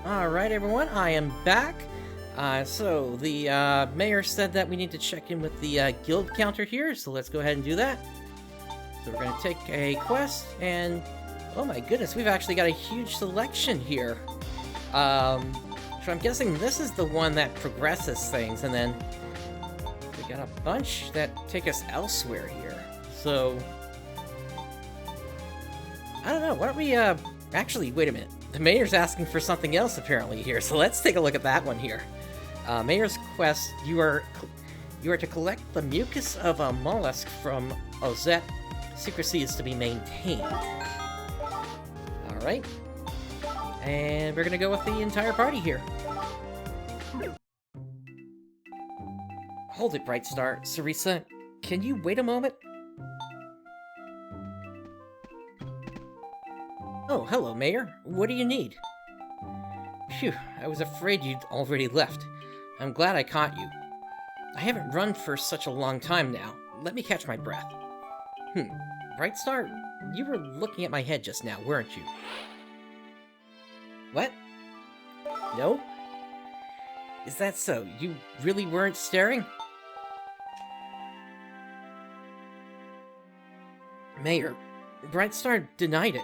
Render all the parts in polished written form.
Alright everyone, I am back. So the mayor said that we need to check in with the guild counter here, so let's go ahead and do that. So we're going to take a quest, and oh my goodness, we've actually got a huge selection here. So I'm guessing this is the one that progresses things, and then we got a bunch that take us elsewhere here. So I don't know, why don't we, actually, wait a minute. The mayor's asking for something else apparently here, so let's take a look at that one here. Mayor's quest, you are to collect the mucus of a mollusk from Ozette. Secrecy is to be maintained. Alright. And we're gonna go with the entire party here. Hold it, Brightstar. Sarisa, can you wait a moment? Oh, hello, Mayor. What do you need? Phew, I was afraid you'd already left. I'm glad I caught you. I haven't run for such a long time now. Let me catch my breath. Brightstar, you were looking at my head just now, weren't you? What? No? Is that so? You really weren't staring? Mayor, Brightstar denied it.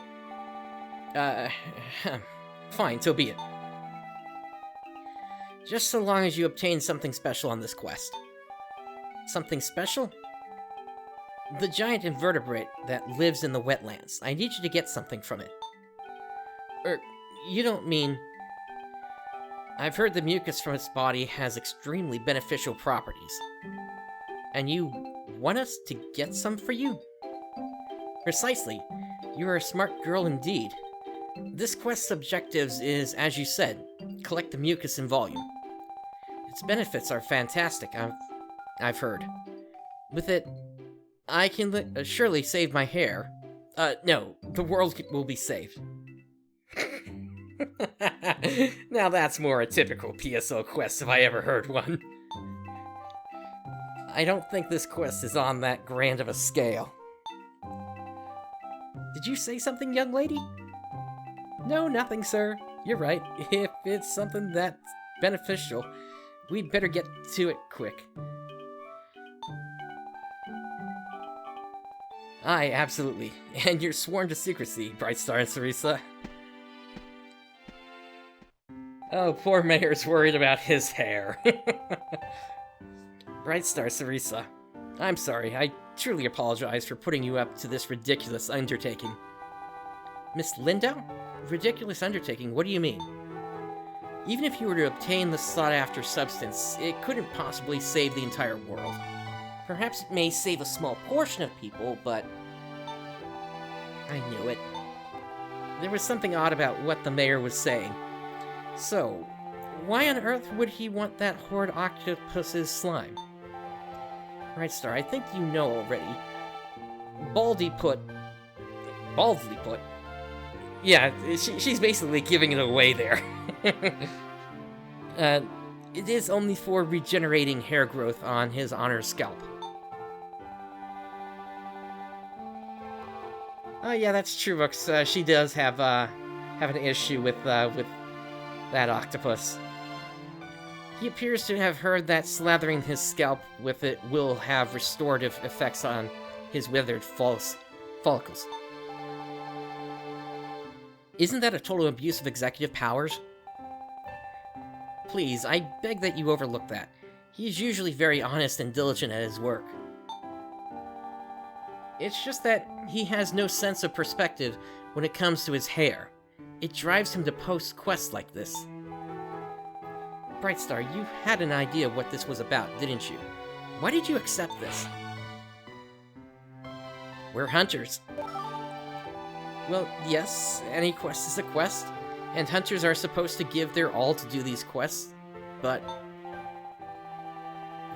Fine, so be it. Just so long as you obtain something special on this quest. Something special? The giant invertebrate that lives in the wetlands. I need you to get something from it. You don't mean... I've heard the mucus from its body has extremely beneficial properties. And you want us to get some for you? Precisely. You are a smart girl indeed. This quest's objectives is, as you said, collect the mucus in volume. Its benefits are fantastic, I've heard. With it, I can surely save my hair. No, the world will be saved. Now that's more a typical PSO quest if I ever heard one. I don't think this quest is on that grand of a scale. Did you say something, young lady? No, nothing, sir. You're right. If it's something that's beneficial, we'd better get to it quick. Aye, absolutely. And you're sworn to secrecy, Brightstar and Sarisa. Oh, poor Mayor's worried about his hair. Brightstar, Sarisa. I'm sorry, I truly apologize for putting you up to this ridiculous undertaking. Miss Lindau? Ridiculous undertaking, what do you mean? Even if you were to obtain the sought-after substance, it couldn't possibly save the entire world. Perhaps it may save a small portion of people, but... I knew it. There was something odd about what the mayor was saying. So, why on earth would he want that horrid octopus's slime? Brightstar, I think you know already. Baldly put... Yeah, she's basically giving it away there. It is only for regenerating hair growth on his honor's scalp. Oh yeah, that's true, Vux. She does have an issue with that octopus. He appears to have heard that slathering his scalp with it will have restorative effects on his withered follicles. Isn't that a total abuse of executive powers? Please, I beg that you overlook that. He is usually very honest and diligent at his work. It's just that he has no sense of perspective when it comes to his hair. It drives him to post quests like this. Brightstar, you had an idea what this was about, didn't you? Why did you accept this? We're hunters. Well, yes, any quest is a quest, and hunters are supposed to give their all to do these quests, but...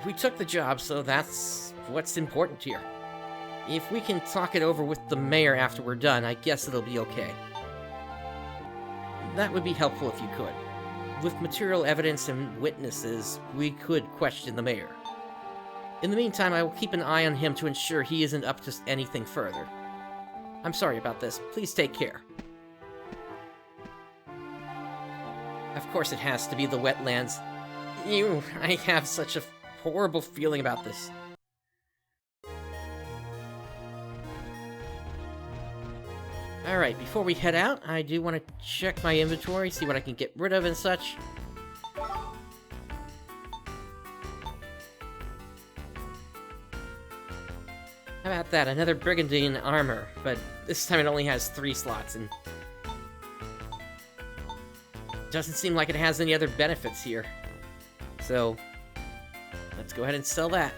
we took the job, so that's what's important here. If we can talk it over with the mayor after we're done, I guess it'll be okay. That would be helpful if you could. With material evidence and witnesses, we could question the mayor. In the meantime, I will keep an eye on him to ensure he isn't up to anything further. I'm sorry about this. Please take care. Of course it has to be the wetlands. Ew, I have such a horrible feeling about this. Alright, before we head out, I do want to check my inventory, see what I can get rid of and such. How about that? Another Brigandine armor, but this time it only has 3 slots, and doesn't seem like it has any other benefits here. So, let's go ahead and sell that.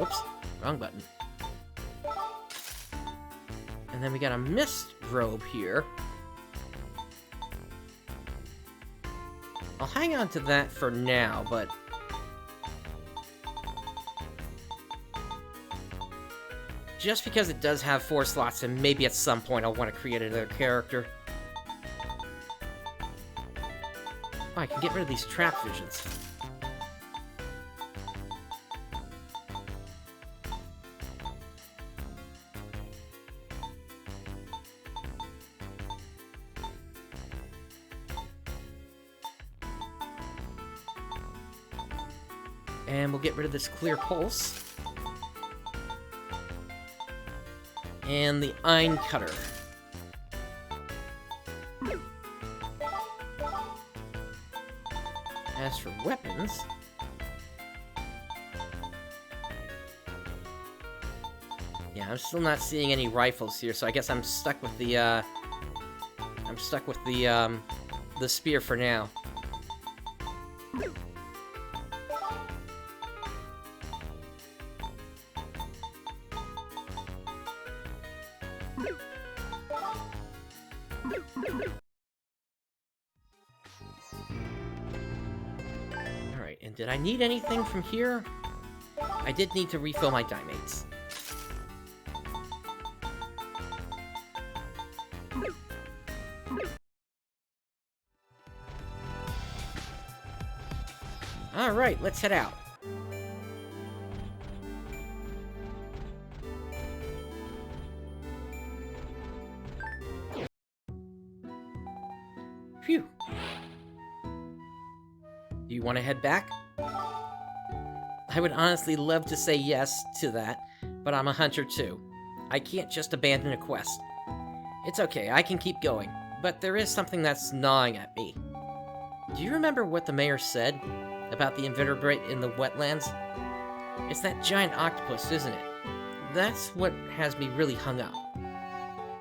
Oops, wrong button. And then we got a mist robe here. I'll hang on to that for now, but just because it does have 4 slots, and maybe at some point I'll want to create another character. Oh, I can get rid of these trap visions. And we'll get rid of this clear pulse. And the Ein Cutter. As for weapons, yeah, I'm still not seeing any rifles here, so I guess I'm stuck with the the spear for now. Alright, and did I need anything from here? I did need to refill my dimates. Alright, let's head out. Phew. Do you want to head back? I would honestly love to say yes to that, but I'm a hunter too. I can't just abandon a quest. It's okay, I can keep going, but there is something that's gnawing at me. Do you remember what the mayor said about the invertebrate in the wetlands? It's that giant octopus, isn't it? That's what has me really hung up.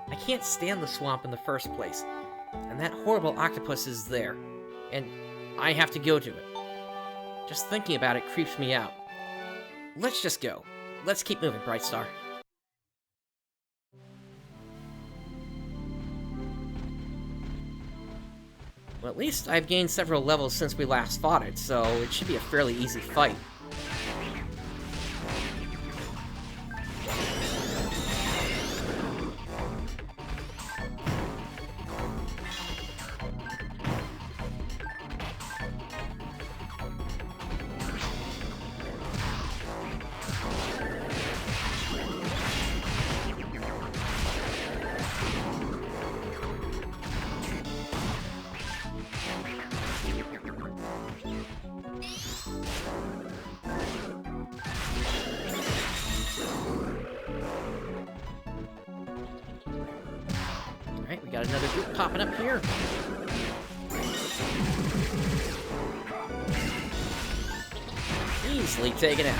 I can't stand the swamp in the first place, and that horrible octopus is there, and I have to go to it. Just thinking about it creeps me out. Let's just go. Let's keep moving, Brightstar. Well, at least I've gained several levels since we last fought it, so it should be a fairly easy fight. Alright, we got another group popping up here. Easily taken out.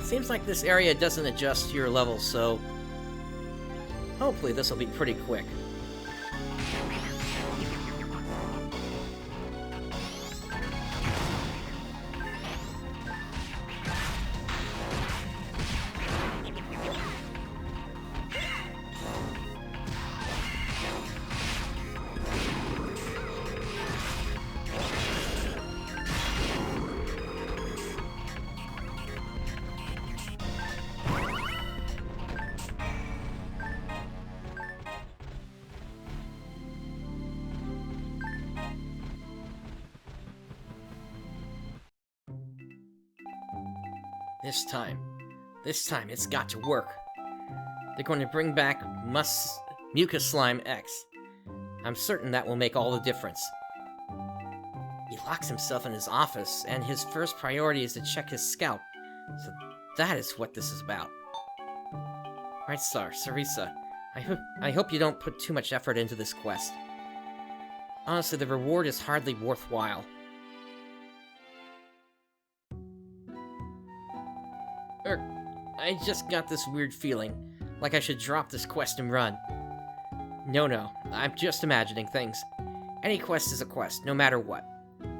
Seems like this area doesn't adjust to your level, so hopefully this will be pretty quick. This time it's got to work. They're going to bring back Mucus Slime X. I'm certain that will make all the difference. He locks himself in his office, and his first priority is to check his scalp. So that is what this is about. Brightstar, Sarisa, I hope you don't put too much effort into this quest. Honestly, the reward is hardly worthwhile. I just got this weird feeling, like I should drop this quest and run. No, I'm just imagining things. Any quest is a quest, no matter what.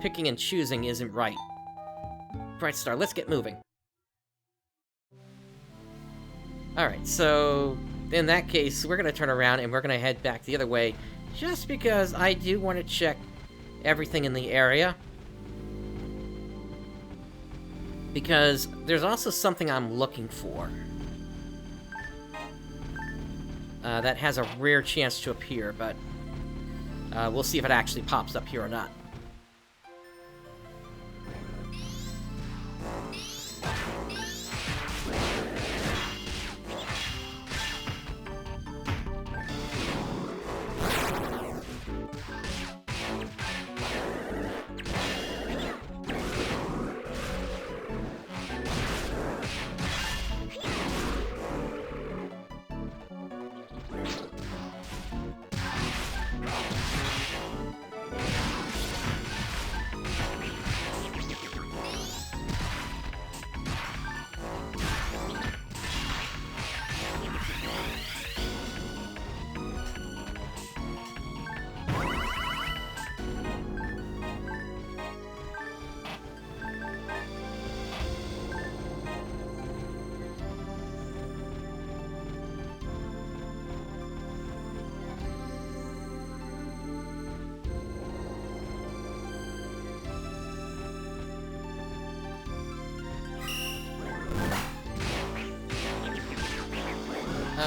Picking and choosing isn't right. Brightstar, let's get moving. Alright, so in that case, we're gonna turn around and we're gonna head back the other way, just because I do want to check everything in the area. Because there's also something I'm looking for. That has a rare chance to appear, but we'll see if it actually pops up here or not.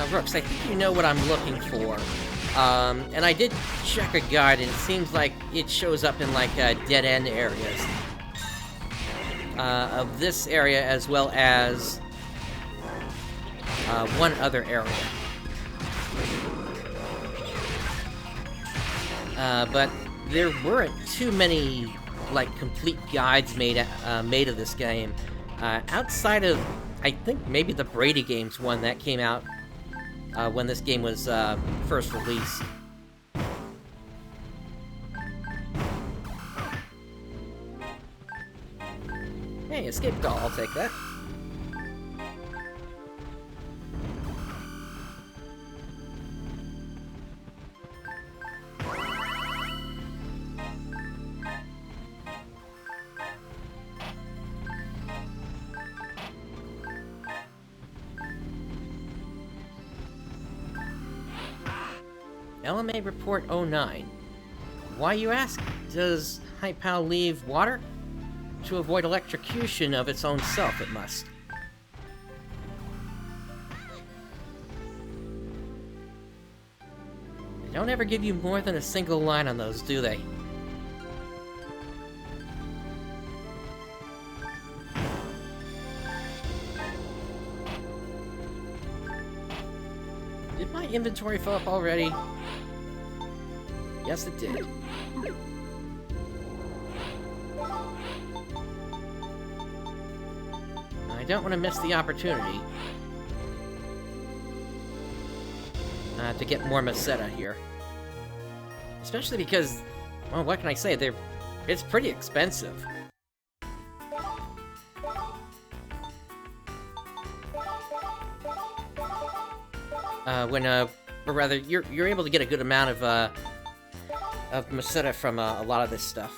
Brooks, I think you know what I'm looking for. And I did check a guide, and it seems like it shows up in, like, dead-end areas. Of this area, as well as one other area. But there weren't too many, like, complete guides made of this game. Outside of, I think, maybe the Brady Games one that came out when this game was first released. Hey, escape doll, I'll take that. LMA Report 09. Why, you ask? Does Hypal leave water? To avoid electrocution of its own self, it must. They don't ever give you more than a single line on those, do they? Did my inventory fill up already? Yes, it did. I don't want to miss the opportunity to get more Meseta here. Especially because, well, what can I say? It's pretty expensive. Or rather, you're able to get a good amount of Meseta from a lot of this stuff.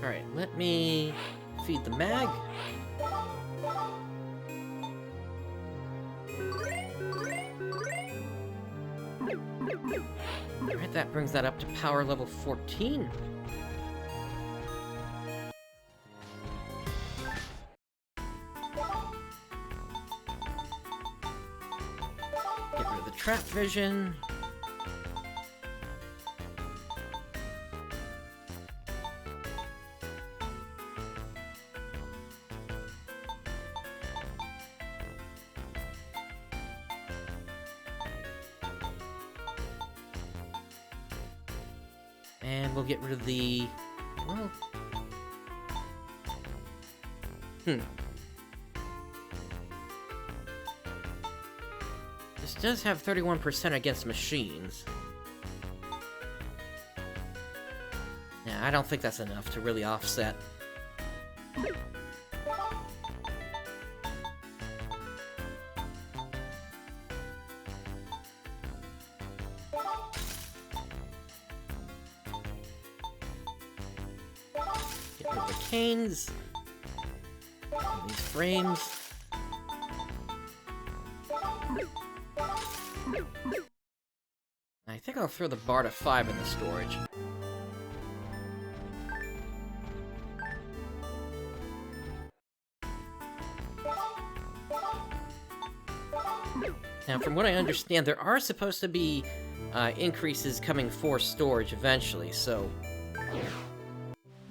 Alright, let me feed the mag. Alright, that brings that up to power level 14. trap vision. And we'll get rid of the... well... This does have 31% against machines. Yeah, I don't think that's enough to really offset. Get rid of the canes. And these frames. I think I'll throw the bar to 5 in the storage. Now, from what I understand, there are supposed to be increases coming for storage eventually, so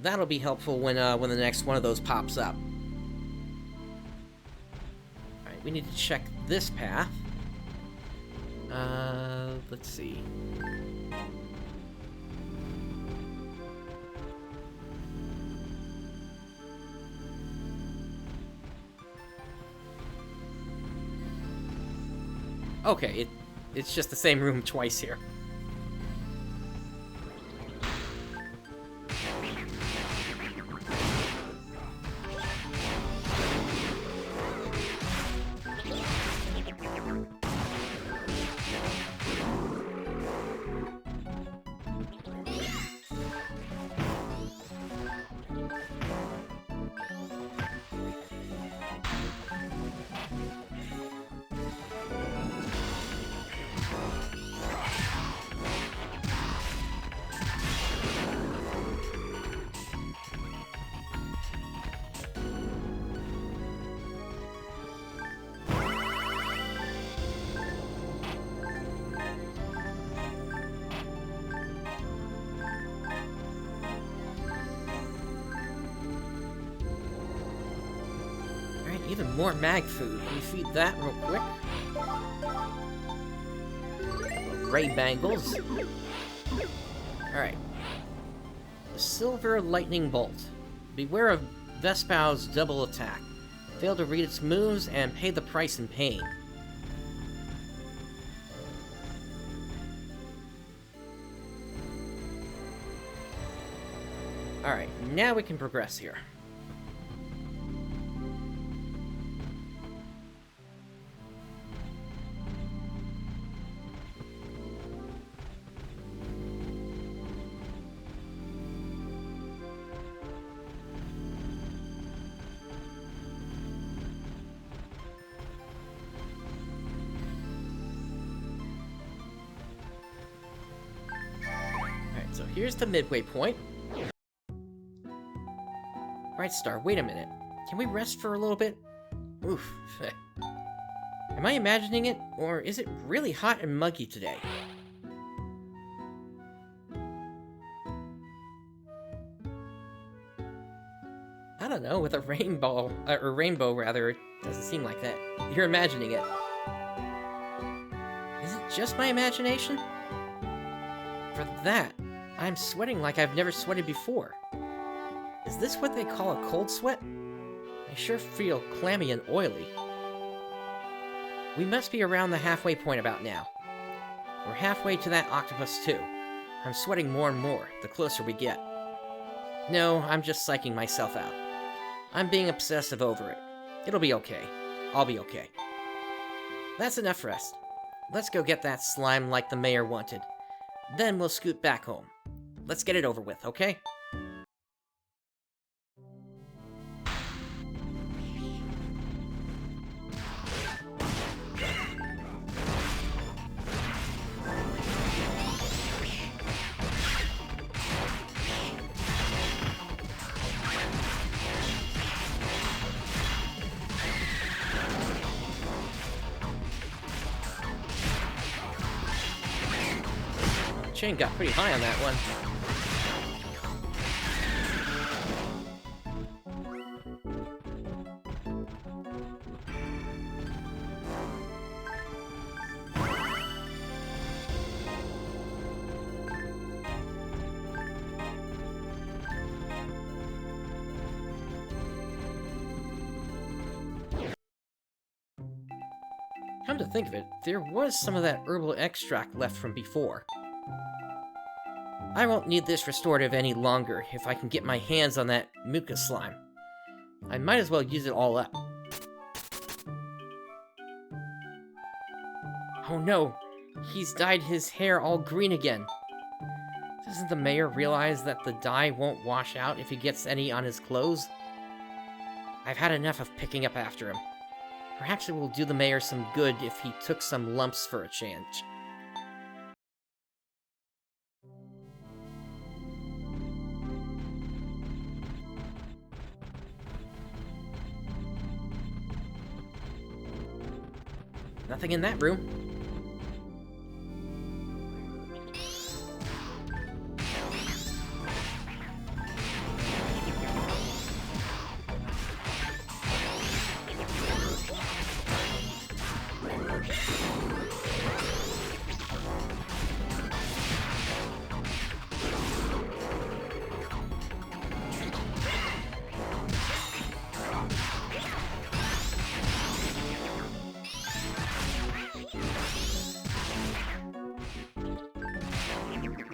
that'll be helpful when the next one of those pops up. Alright, we need to check this path. Let's see. Okay, it's just the same room twice here. Even more mag food. Can you feed that real quick? Gray bangles. Alright. The Silver Lightning Bolt. Beware of Vespau's double attack. Fail to read its moves and pay the price in pain. Alright, now we can progress here. So here's the midway point. Brightstar, wait a minute. Can we rest for a little bit? Oof. Am I imagining it, or is it really hot and muggy today? I don't know, with a rainbow rather, it doesn't seem like that. You're imagining it. Is it just my imagination? For that, I'm sweating like I've never sweated before. Is this what they call a cold sweat? I sure feel clammy and oily. We must be around the halfway point about now. We're halfway to that octopus too. I'm sweating more and more, the closer we get. No, I'm just psyching myself out. I'm being obsessive over it. It'll be okay. I'll be okay. That's enough rest. Let's go get that slime like the mayor wanted. Then we'll scoot back home. Let's get it over with, okay? chain got pretty high on that one. Come to think of it, there was some of that herbal extract left from before. I won't need this restorative any longer if I can get my hands on that mucus slime. I might as well use it all up. Oh no, he's dyed his hair all green again. Doesn't the mayor realize that the dye won't wash out if he gets any on his clothes? I've had enough of picking up after him. Perhaps it will do the mayor some good if he took some lumps for a change. Nothing in that room.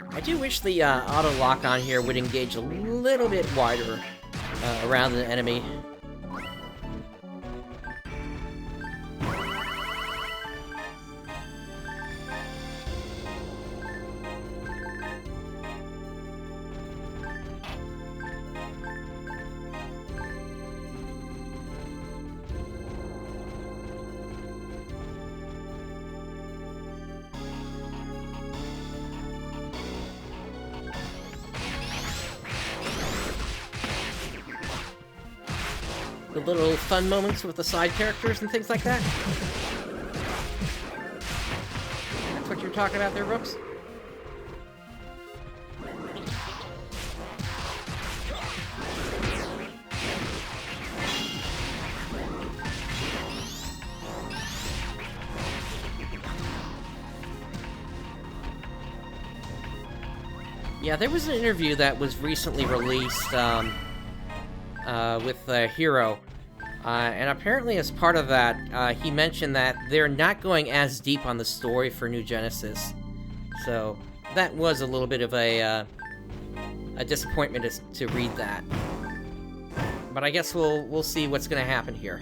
I do wish the auto lock on here would engage a little bit wider around the enemy. The little fun moments with the side characters and things like that. That's what you're talking about there, Brooks? Yeah, there was an interview that was recently released with Hero, and apparently as part of that, he mentioned that they're not going as deep on the story for New Genesis. So that was a little bit of a disappointment to read that. But I guess we'll see what's going to happen here.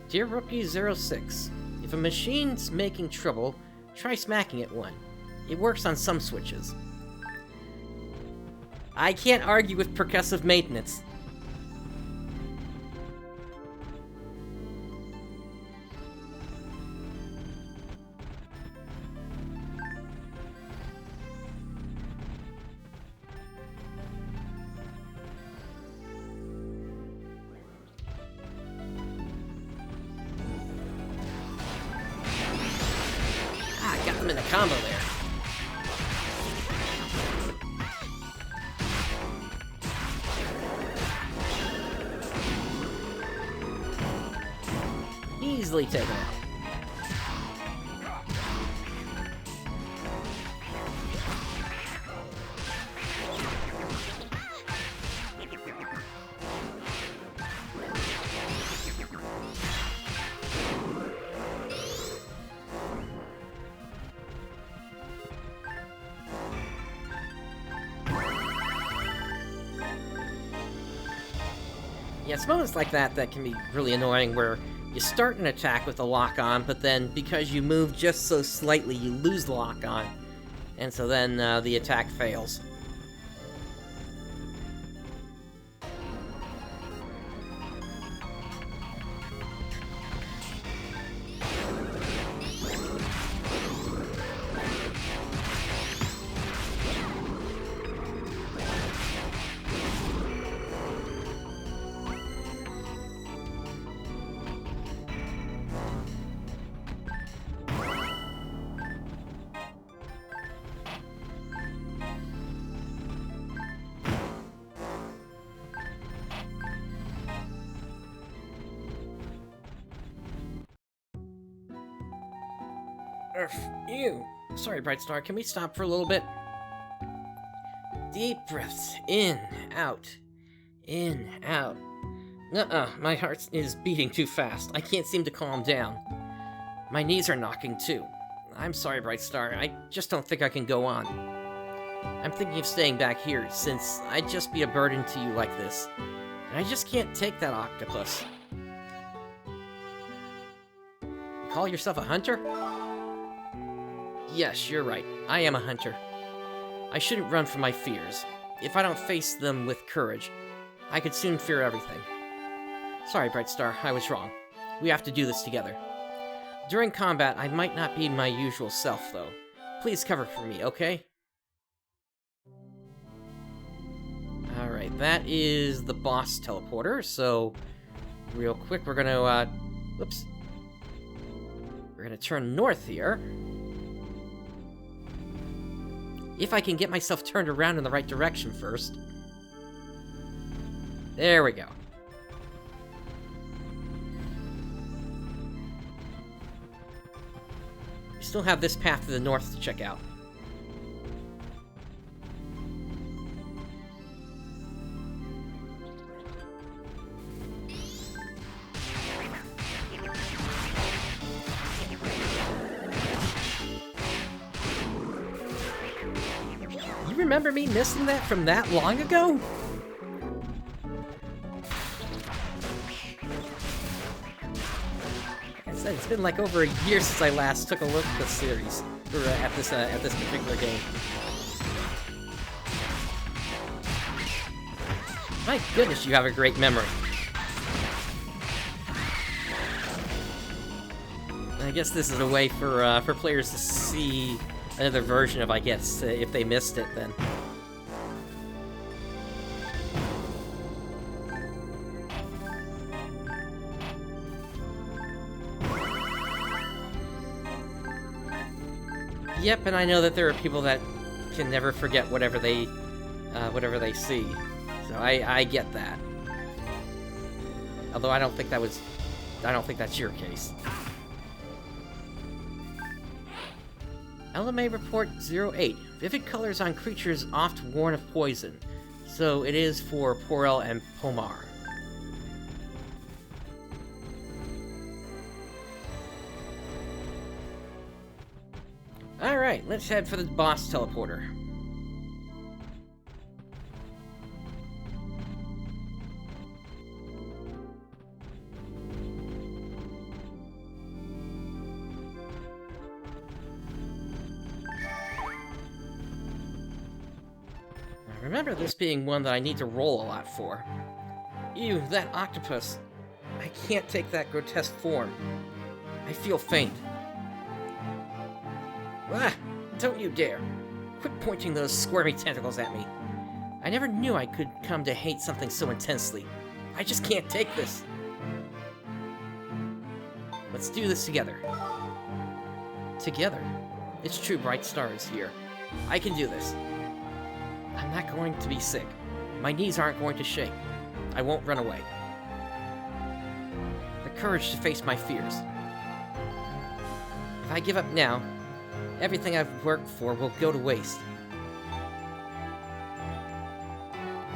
Dear Rookie 06, if a machine's making trouble, try smacking at one. It works on some switches. I can't argue with percussive maintenance. Got them in the combo there. Easily taken out. Yeah, it's moments like that that can be really annoying, where you start an attack with a lock-on, but then because you move just so slightly, you lose the lock-on. And so then the attack fails. Ew. Sorry, Brightstar, can we stop for a little bit? Deep breaths. In, out. In, out. Nuh-uh, my heart is beating too fast. I can't seem to calm down. My knees are knocking too. I'm sorry, Brightstar, I just don't think I can go on. I'm thinking of staying back here, since I'd just be a burden to you like this. And I just can't take that octopus. You call yourself a hunter? Yes, you're right. I am a hunter. I shouldn't run from my fears. If I don't face them with courage, I could soon fear everything. Sorry, Brightstar, I was wrong. We have to do this together. During combat, I might not be my usual self, though. Please cover for me, okay? Alright, that is the boss teleporter, so... Real quick, we're gonna, whoops. We're gonna turn north here. If I can get myself turned around in the right direction first. There we go. We still have this path to the north to check out. You remember me missing that from that long ago? Like I said, it's been like over a year since I last took a look at this series, or at this particular game. My goodness, you have a great memory. I guess this is a way for players to see another version of, I guess, if they missed it, then. Yep, and I know that there are people that can never forget whatever they see. So I get that. Although I don't think that's your case. LMA Report 08. Vivid colors on creatures oft warn of poison. So it is for Porel and Pomar. Alright, let's head for the boss teleporter. Remember this being one that I need to roll a lot for. Ew, that octopus. I can't take that grotesque form. I feel faint. Ah! Don't you dare! Quit pointing those squirmy tentacles at me. I never knew I could come to hate something so intensely. I just can't take this. Let's do this together. Together? It's true, Brightstar is here. I can do this. I'm not going to be sick. My knees aren't going to shake. I won't run away. The courage to face my fears. If I give up now, everything I've worked for will go to waste.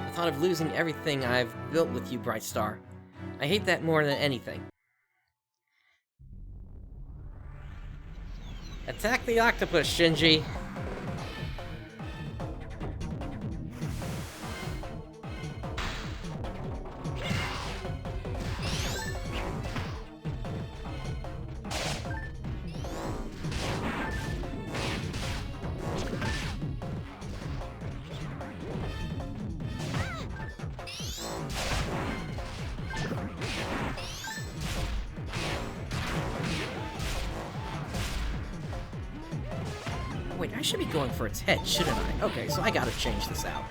The thought of losing everything I've built with you, Brightstar. I hate that more than anything. Attack the octopus, Shinji! Wait, I should be going for its head, shouldn't I? Okay, so I gotta change this out.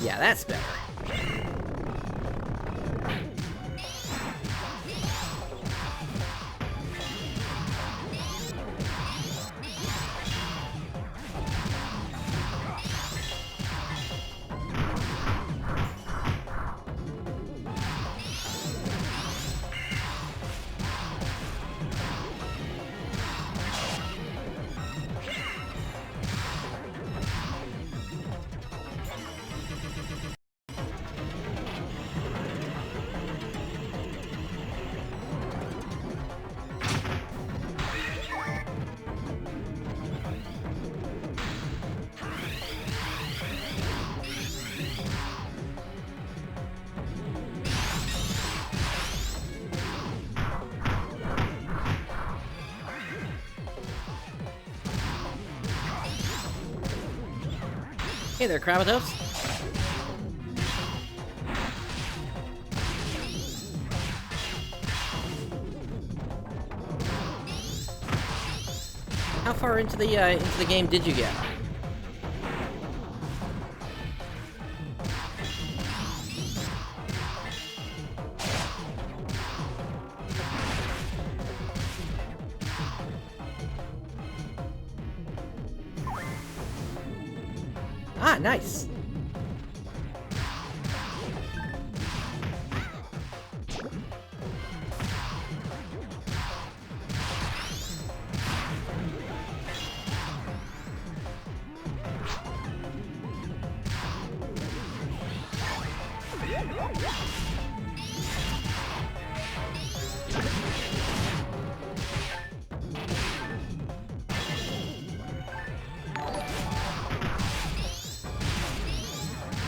Yeah, that's better. Hey there, Krabatos. How far into the game did you get? Ah, nice.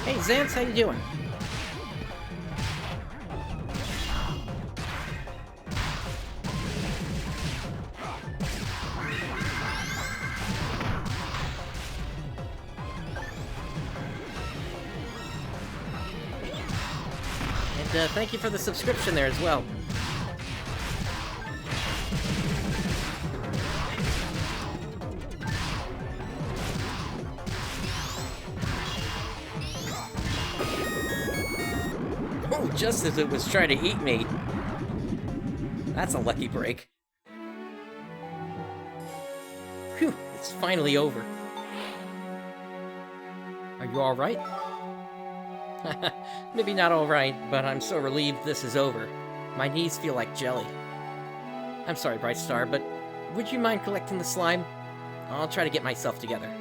Hey, Zance, how you doing? And thank you for the subscription there as well. Oh, just as it was trying to eat me. That's a lucky break. Phew, it's finally over. Are you alright? Maybe not alright, but I'm so relieved this is over. My knees feel like jelly. I'm sorry, Brightstar, but would you mind collecting the slime? I'll try to get myself together.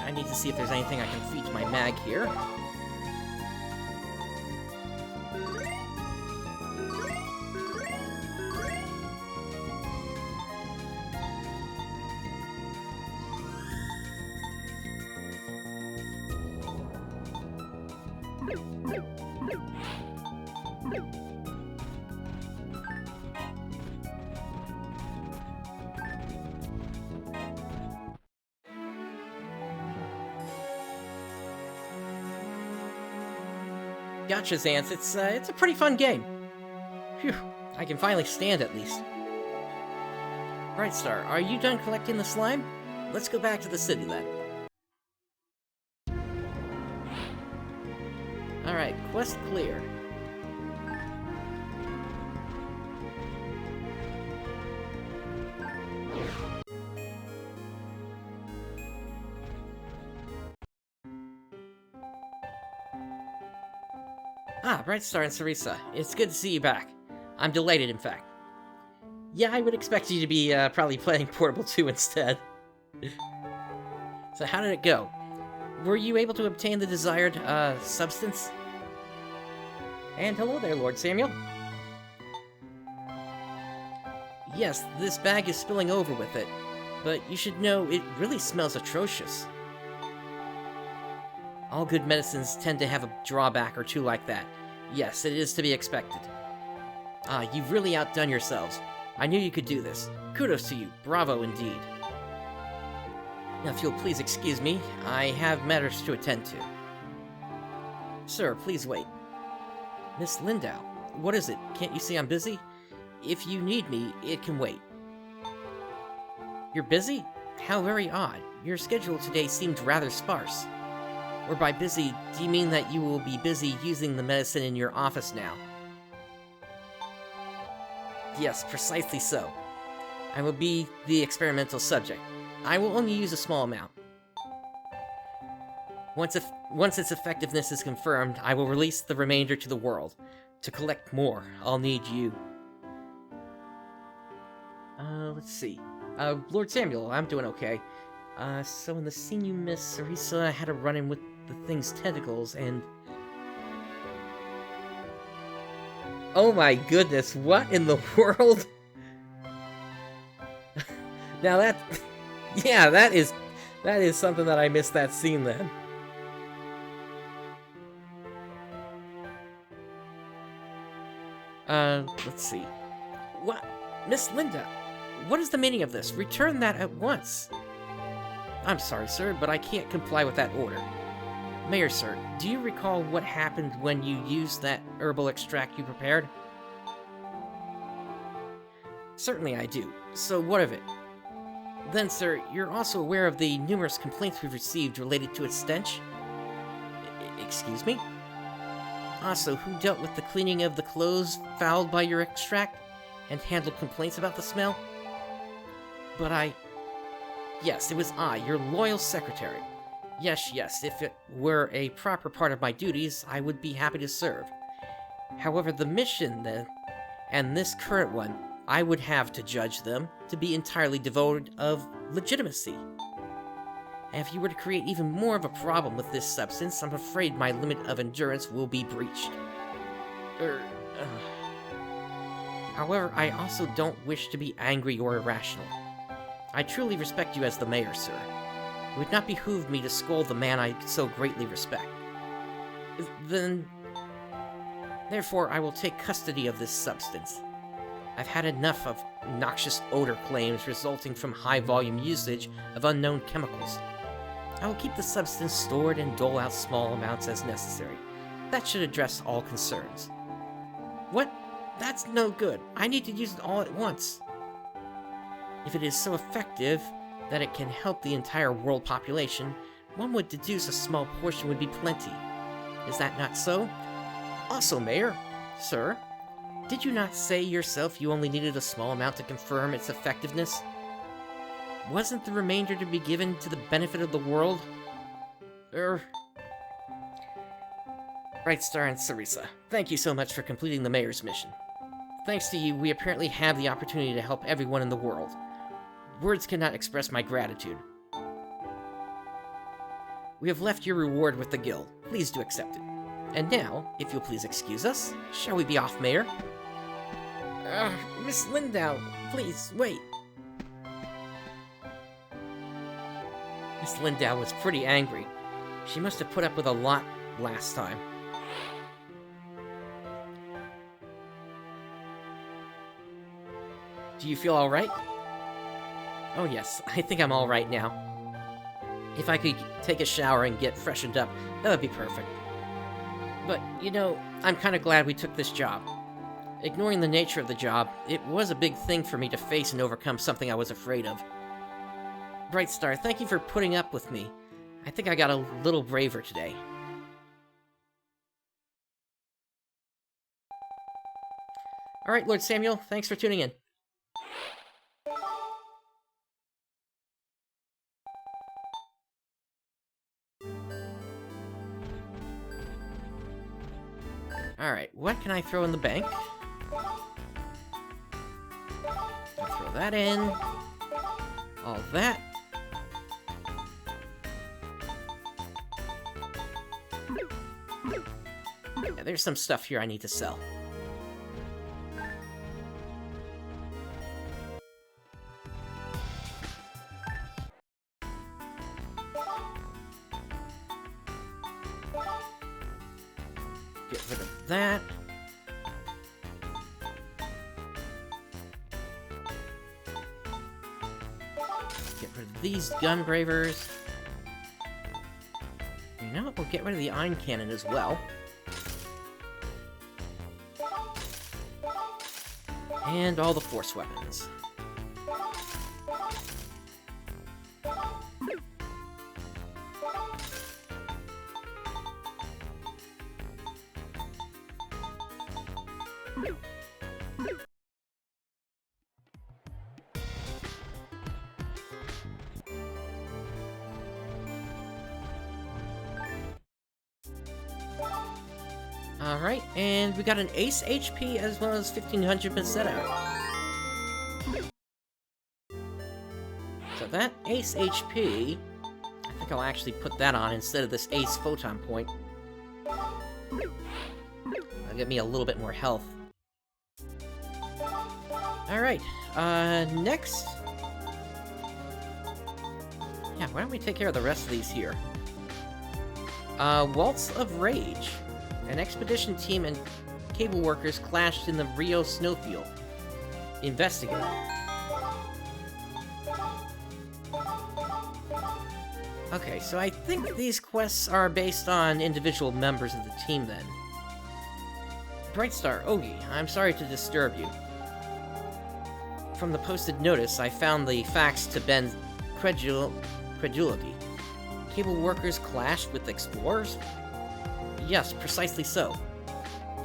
I need to see if there's anything I can feed to my mag here. Gotcha, Zance. It's a pretty fun game. Phew, I can finally stand at least. Brightstar, are you done collecting the slime? Let's go back to the city then. Alright, quest clear. Ah, Brightstar and Sarisa, it's good to see you back. I'm delighted, in fact. Yeah, I would expect you to be probably playing Portable 2 instead. So how did it go? Were you able to obtain the desired substance? And hello there, Lord Samuel. Yes, this bag is spilling over with it, but you should know it really smells atrocious. All good medicines tend to have a drawback or two like that. Yes, it is to be expected. Ah, you've really outdone yourselves. I knew you could do this. Kudos to you. Bravo indeed. Now, if you'll please excuse me, I have matters to attend to. Sir, please wait. Miss Lindau, what is it? Can't you see I'm busy? If you need me, it can wait. You're busy? How very odd. Your schedule today seemed rather sparse. Or by busy, do you mean that you will be busy using the medicine in your office now? Yes, precisely so. I will be the experimental subject. I will only use a small amount. Once its effectiveness is confirmed, I will release the remainder to the world. To collect more, I'll need you. Let's see. Lord Samuel, I'm doing okay. So in the scene you missed, Sarisa had a run-in with the thing's tentacles, and... Oh my goodness, what in the world? Now that... yeah, that is something that I missed that scene then. Let's see. What? Miss Linda, what is the meaning of this? Return that at once. I'm sorry, sir, but I can't comply with that order. Mayor, sir, do you recall what happened when you used that herbal extract you prepared? Certainly I do. So what of it? Then, sir, you're also aware of the numerous complaints we've received related to its stench? Excuse me? Also, who dealt with the cleaning of the clothes fouled by your extract, and handled complaints about the smell? But yes, it was I, your loyal secretary. Yes, if it were a proper part of my duties, I would be happy to serve. However, the mission, then, and this current one, I would have to judge them to be entirely devoid of legitimacy. And if you were to create even more of a problem with this substance, I'm afraid my limit of endurance will be breached. However, I also don't wish to be angry or irrational. I truly respect you as the mayor, sir. It would not behoove me to scold the man I so greatly respect. Therefore, I will take custody of this substance. I've had enough of noxious odor claims resulting from high-volume usage of unknown chemicals. I will keep the substance stored and dole out small amounts as necessary. That should address all concerns. What? That's no good. I need to use it all at once. If it is so effective that it can help the entire world population, one would deduce a small portion would be plenty. Is that not so? Also, Mayor, sir, did you not say yourself you only needed a small amount to confirm its effectiveness? Wasn't the remainder to be given to the benefit of the world? Brightstar and Sarisa, thank you so much for completing the Mayor's mission. Thanks to you, we apparently have the opportunity to help everyone in the world. Words cannot express my gratitude. We have left your reward with the guild. Please do accept it. And now, if you'll please excuse us, shall we be off, Mayor? Miss Lindau, please, wait. Miss Lindau was pretty angry. She must have put up with a lot last time. Do you feel alright? Oh yes, I think I'm alright now. If I could take a shower and get freshened up, that would be perfect. But, you know, I'm kinda glad we took this job. Ignoring the nature of the job, it was a big thing for me to face and overcome something I was afraid of. Brightstar, thank you for putting up with me. I think I got a little braver today. Alright, Lord Samuel, thanks for tuning in. Alright, what can I throw in the bank? I'll throw that in. All that. Yeah, there's some stuff here I need to sell. Get rid of that. Get rid of these gun bravers. You know what? We'll get rid of the iron cannon as well. And all the force weapons. Alright, and we got an ace HP as well as 1500 Meseta. So that ace HP, I think I'll actually put that on instead of this ace photon point. That'll give me a little bit more health. Alright, next... Yeah, why don't we take care of the rest of these here? Waltz of Rage. An expedition team and cable workers clashed in the Rio snowfield. Investigate. Okay, so I think these quests are based on individual members of the team then. Brightstar, Ogi, I'm sorry to disturb you. From the posted notice, I found the facts to bend credulity. Cable workers clashed with explorers? Yes, precisely so.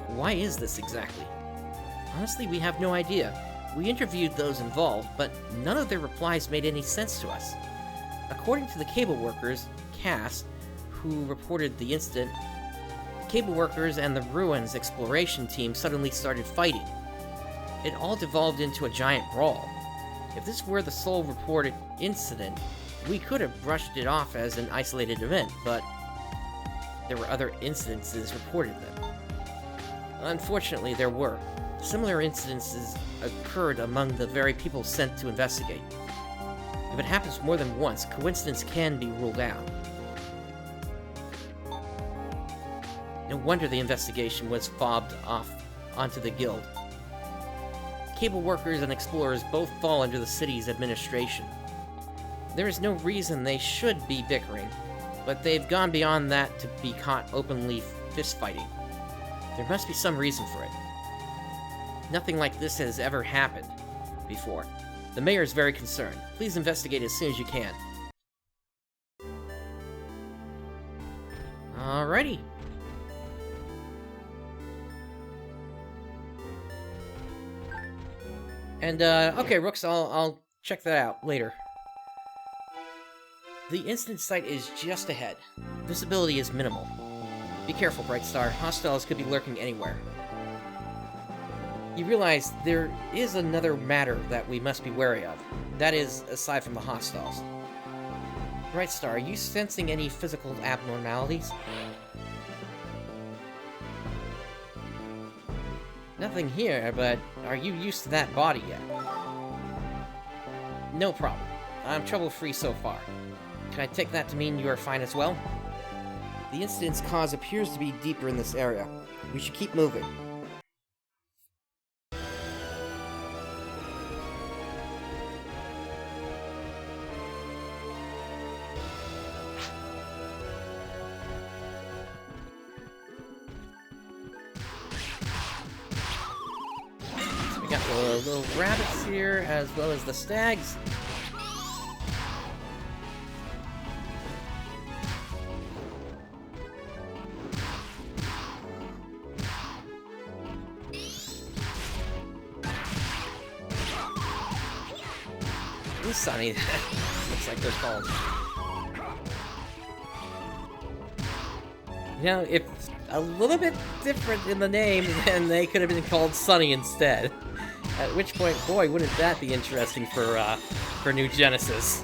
Why is this exactly? Honestly, we have no idea. We interviewed those involved, but none of their replies made any sense to us. According to the cable workers, Cass, who reported the incident, cable workers and the Ruins exploration team suddenly started fighting. It all devolved into a giant brawl. If this were the sole reported incident, we could have brushed it off as an isolated event, but there were other incidences reported then. Unfortunately, there were. Similar incidences occurred among the very people sent to investigate. If it happens more than once, coincidence can be ruled out. No wonder the investigation was fobbed off onto the guild. Cable workers and explorers both fall under the city's administration. There is no reason they should be bickering, but they've gone beyond that to be caught openly fistfighting. There must be some reason for it. Nothing like this has ever happened before. The mayor is very concerned. Please investigate as soon as you can. Alrighty. And, okay, Rooks, I'll check that out later. The incident site is just ahead. Visibility is minimal. Be careful, Brightstar. Hostiles could be lurking anywhere. You realize there is another matter that we must be wary of. That is, aside from the hostiles. Brightstar, are you sensing any physical abnormalities? Nothing here, but are you used to that body yet? No problem. I'm trouble-free so far. Can I take that to mean you are fine as well? The incident's cause appears to be deeper in this area. We should keep moving. We got the little rabbits here, as well as the stags. Sunny, looks like they're called. You know, it's a little bit different in the name, and they could have been called Sunny instead. At which point, boy, wouldn't that be interesting for New Genesis.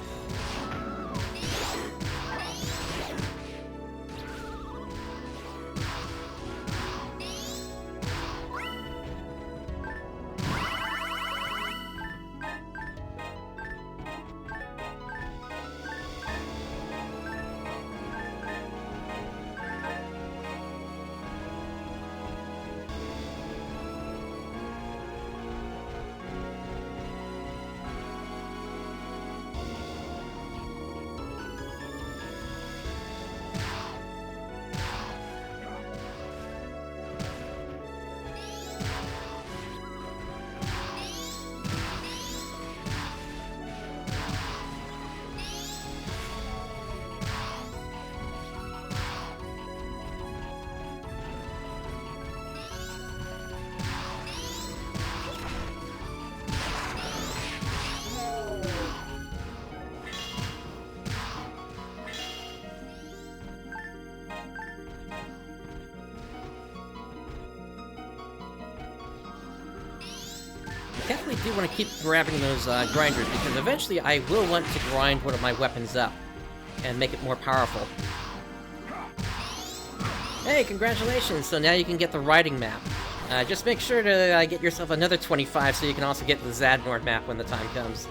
Definitely do want to keep grabbing those grinders, because eventually I will want to grind one of my weapons up and make it more powerful. Hey, congratulations! So now you can get the riding map. Just make sure to get yourself another 25 so you can also get the Zadnord map when the time comes.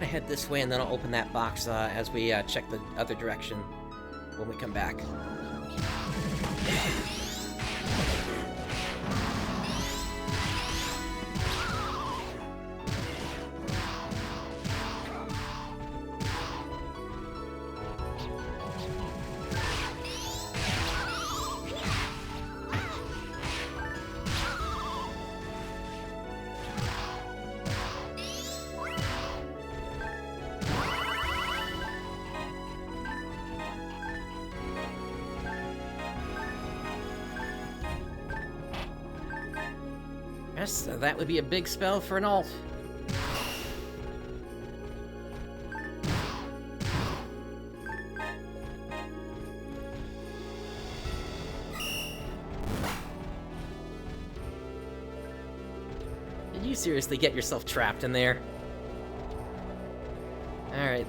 Head this way, and then I'll open that box as we check the other direction when we come back. Yes, that would be a big spell for an alt. Did you seriously get yourself trapped in there? Alright.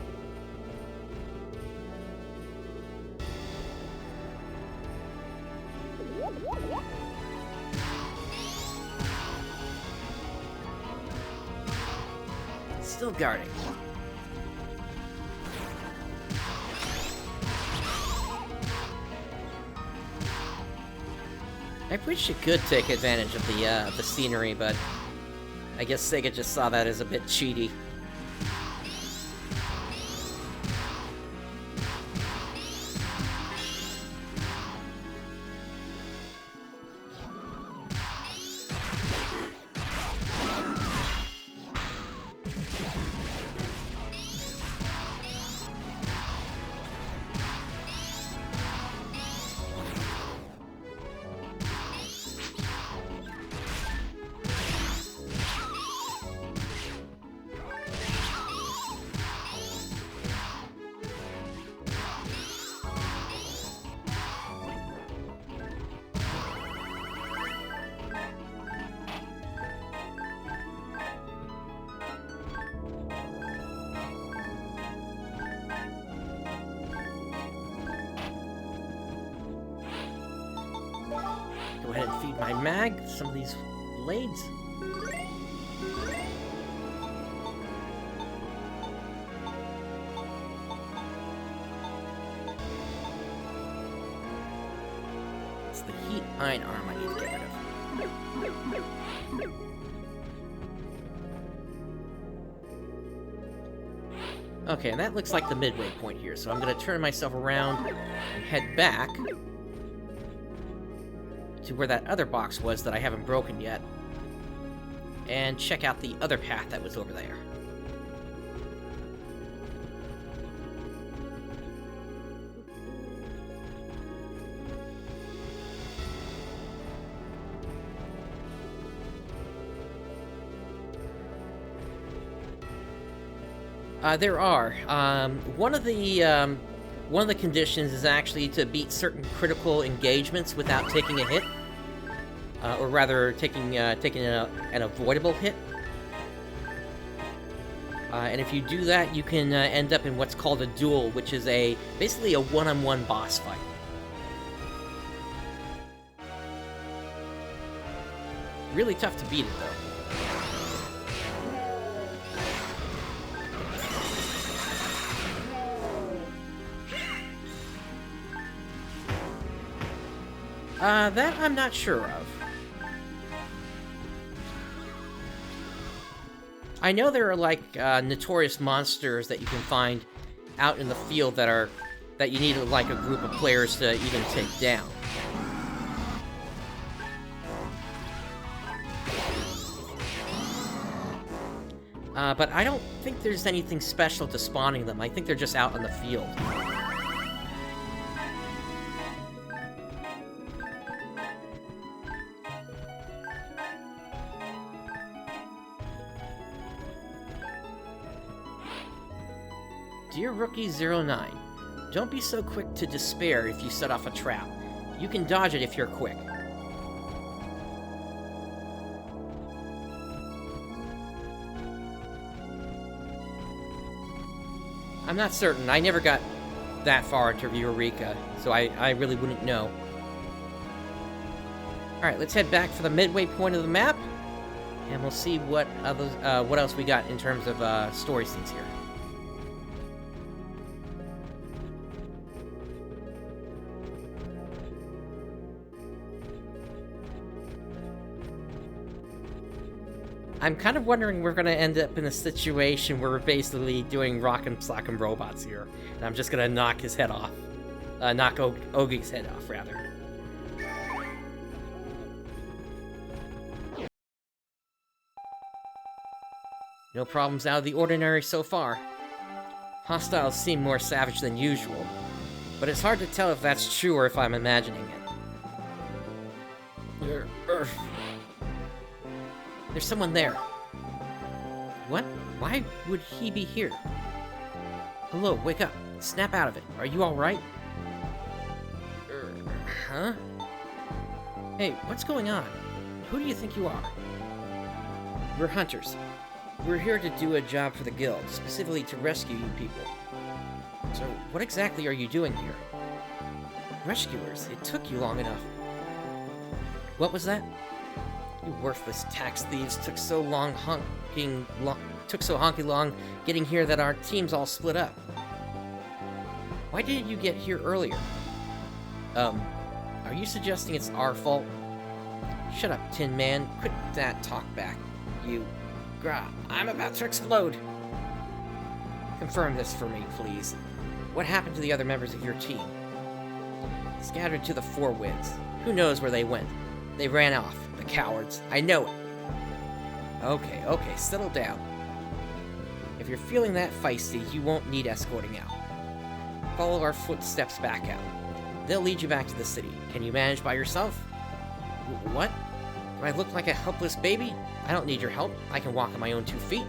Still guarding. I wish you could take advantage of the scenery, but I guess Sega just saw that as a bit cheaty. Go ahead and feed my mag some of these blades. It's the heat iron arm I need to get rid of. Okay, and that looks like the midway point here, so I'm gonna turn myself around and head back to where that other box was that I haven't broken yet, and check out the other path that was over there. There are. One of the conditions is actually to beat certain critical engagements without taking a hit, or rather, taking an avoidable hit. And if you do that, you can end up in what's called a duel, which is basically a one-on-one boss fight. Really tough to beat it, though. That I'm not sure of. I know there are, like, notorious monsters that you can find out in the field that you need, like, a group of players to even take down. But I don't think there's anything special to spawning them. I think they're just out in the field. Dear Rookie 09, don't be so quick to despair if you set off a trap. You can dodge it if you're quick. I'm not certain. I never got that far into Eureka, so I really wouldn't know. Alright, let's head back for the midway point of the map, and we'll see what else we got in terms of story scenes here. I'm kind of wondering we're going to end up in a situation where we're basically doing Rock'em Sock'em Robots here. And I'm just going to knock his head off. Knock Ogi's head off, rather. No problems out of the ordinary so far. Hostiles seem more savage than usual. But it's hard to tell if that's true or if I'm imagining it. There's someone there. What? Why would he be here? Hello, wake up. Snap out of it. Are you alright? Huh? Hey, what's going on? Who do you think you are? We're hunters. We're here to do a job for the guild, specifically to rescue you people. So, what exactly are you doing here? Rescuers, it took you long enough. What was that? You worthless tax thieves took so honky long getting here that our teams all split up. Why didn't you get here earlier? Are you suggesting it's our fault? Shut up, Tin Man. Quit that talk back. You... Grah, I'm about to explode. Confirm this for me, please. What happened to the other members of your team? Scattered to the four winds. Who knows where they went? They ran off. The cowards. I know it. Okay, settle down. If you're feeling that feisty, you won't need escorting out. Follow our footsteps back out. They'll lead you back to the city. Can you manage by yourself? What? Do I look like a helpless baby? I don't need your help. I can walk on my own 2 feet.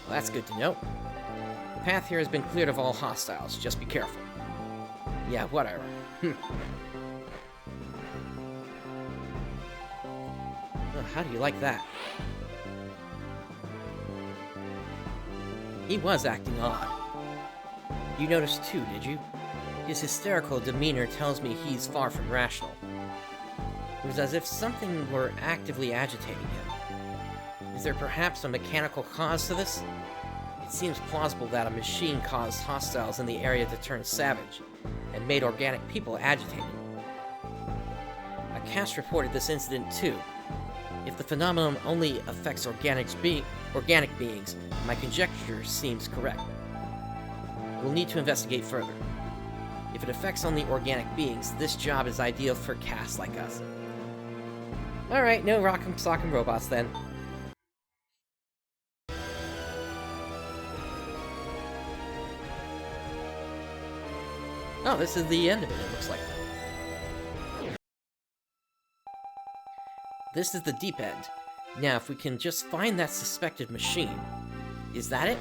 Well, that's good to know. The path here has been cleared of all hostiles. Just be careful. Yeah, whatever. How do you like that? He was acting odd. You noticed too, did you? His hysterical demeanor tells me he's far from rational. It was as if something were actively agitating him. Is there perhaps a mechanical cause to this? It seems plausible that a machine caused hostiles in the area to turn savage, and made organic people agitated. A cast reported this incident too. If the phenomenon only affects organic beings, my conjecture seems correct. We'll need to investigate further. If it affects only organic beings, this job is ideal for casts like us. Alright, no Rock'em Sock'em Robots then. Oh, this is the end of it, it looks like. This is the deep end. Now, if we can just find that suspected machine. Is that it?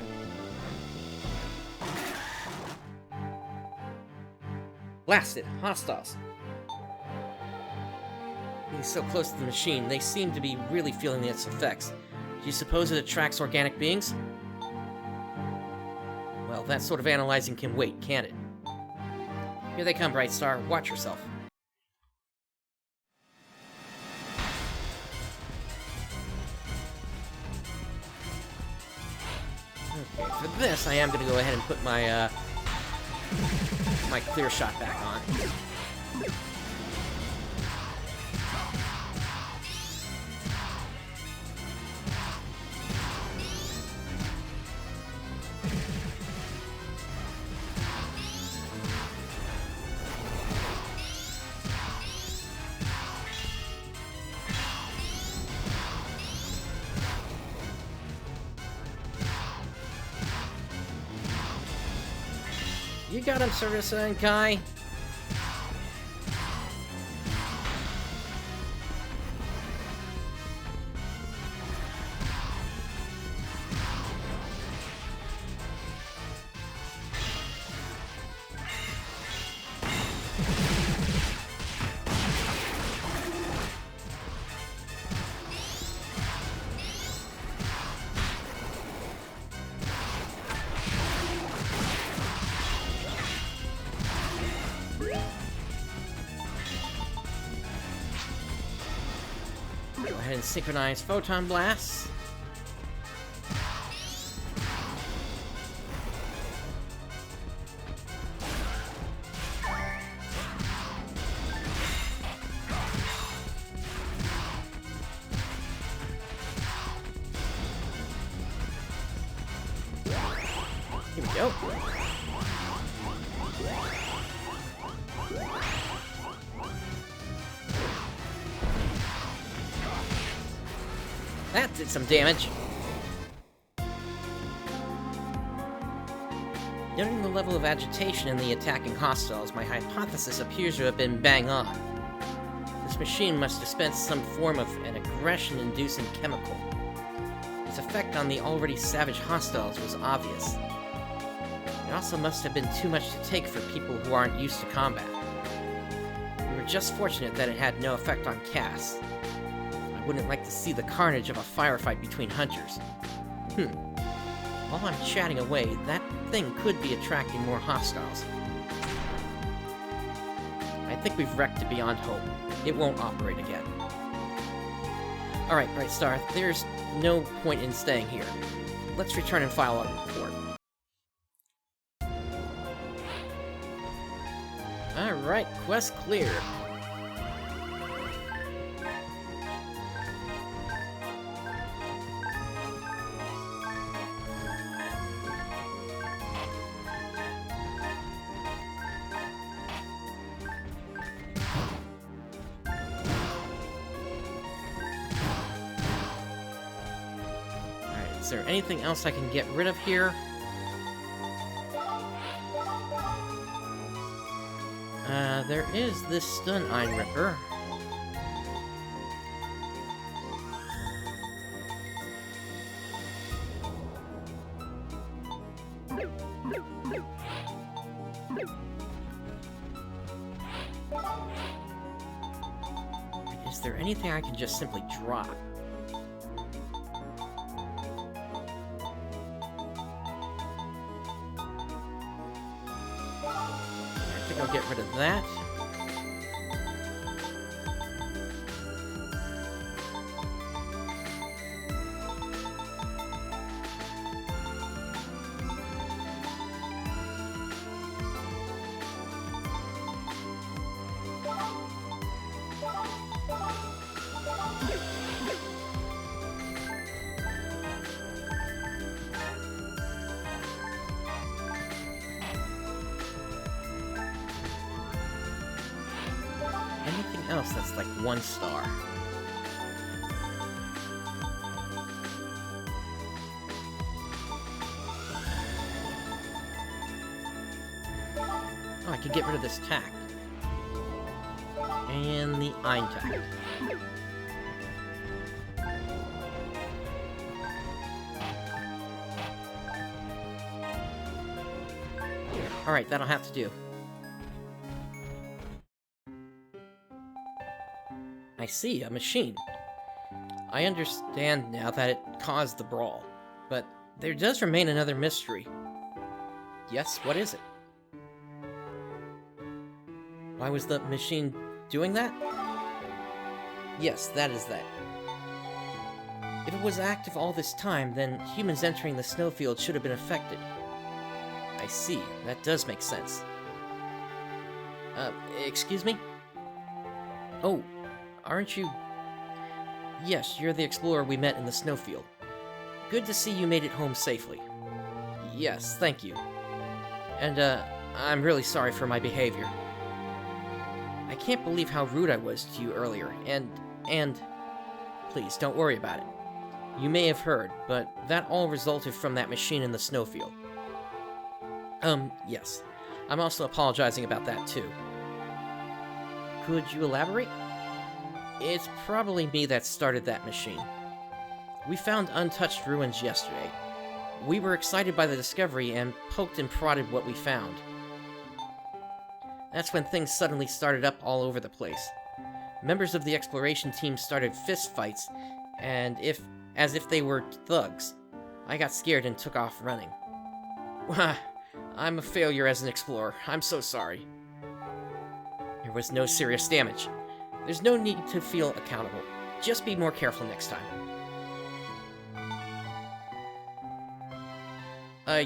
Blasted! Hostiles! Being so close to the machine, they seem to be really feeling its effects. Do you suppose it attracts organic beings? Well, that sort of analyzing can wait, can't it? Here they come, Brightstar. Watch yourself. Okay, for this, I am going to go ahead and put my, my clear shot back on. You got him, Sarissa and Kai. Go ahead and synchronize Photon Blasts. Here we go. That did some damage. Noting the level of agitation in the attacking hostiles, my hypothesis appears to have been bang on. This machine must dispense some form of an aggression-inducing chemical. Its effect on the already savage hostiles was obvious. It also must have been too much to take for people who aren't used to combat. We were just fortunate that it had no effect on Cass. I wouldn't like to see the carnage of a firefight between hunters. While I'm chatting away, that thing could be attracting more hostiles. I think we've wrecked it beyond hope. It won't operate again. Alright, Brightstar, there's no point in staying here. Let's return and file a report. Alright, quest clear. Is there anything else I can get rid of here? There is this stun Ein Ripper. Is there anything I can just simply drop? I'll get rid of that. Anything else that's like 1 star? Oh, I could get rid of this tact. And the Ein tact. Alright, that'll have to do. I see, a machine. I understand now that it caused the brawl, but there does remain another mystery. Yes, what is it? Why was the machine doing that? Yes, that is that. If it was active all this time, then humans entering the snowfield should have been affected. I see, that does make sense. Excuse me? Oh. Aren't you... Yes, you're the explorer we met in the snowfield. Good to see you made it home safely. Yes, thank you. And, I'm really sorry for my behavior. I can't believe how rude I was to you earlier, and... Please, don't worry about it. You may have heard, but that all resulted from that machine in the snowfield. Yes. I'm also apologizing about that, too. Could you elaborate? It's probably me that started that machine. We found untouched ruins yesterday. We were excited by the discovery and poked and prodded what we found. That's when things suddenly started up all over the place. Members of the exploration team started fist fights, and as if they were thugs. I got scared and took off running. I'm a failure as an explorer. I'm so sorry. There was no serious damage. There's no need to feel accountable. Just be more careful next time.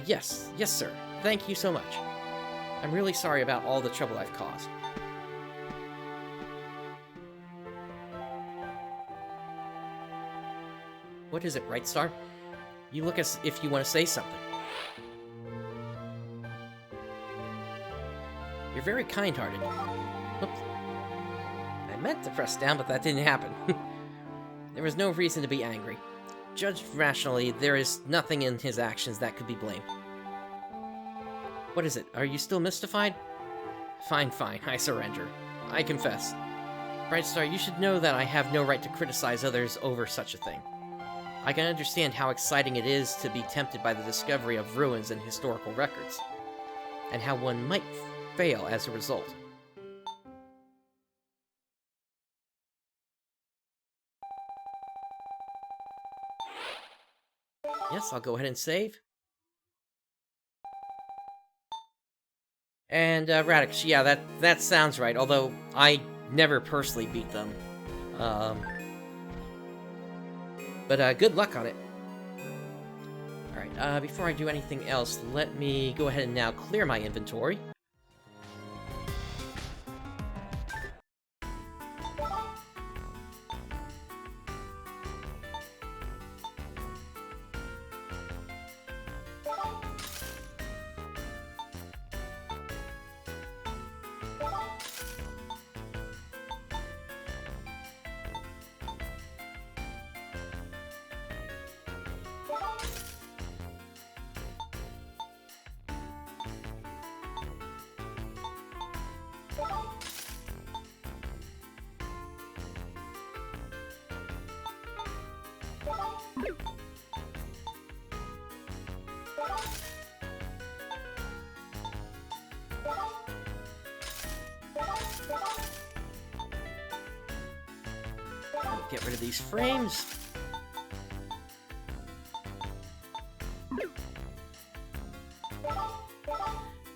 Yes, sir. Thank you so much. I'm really sorry about all the trouble I've caused. What is it, Brightstar? You look as if you want to say something. You're very kind-hearted. Oops. I meant to press down, but that didn't happen. There was no reason to be angry. Judged rationally, there is nothing in his actions that could be blamed. What is it? Are you still mystified? Fine, I surrender. I confess. Brightstar, you should know that I have no right to criticize others over such a thing. I can understand how exciting it is to be tempted by the discovery of ruins and historical records, and how one might fail as a result. Yes, I'll go ahead and save. And, Radix, yeah, that sounds right, although I never personally beat them. But good luck on it. Alright, before I do anything else, let me go ahead and now clear my inventory. Get rid of these frames.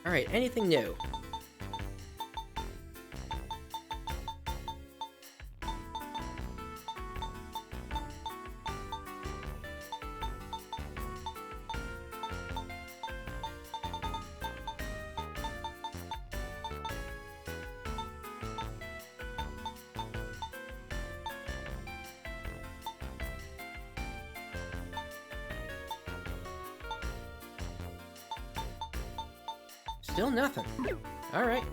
Alright, anything new? Still nothing. Alright.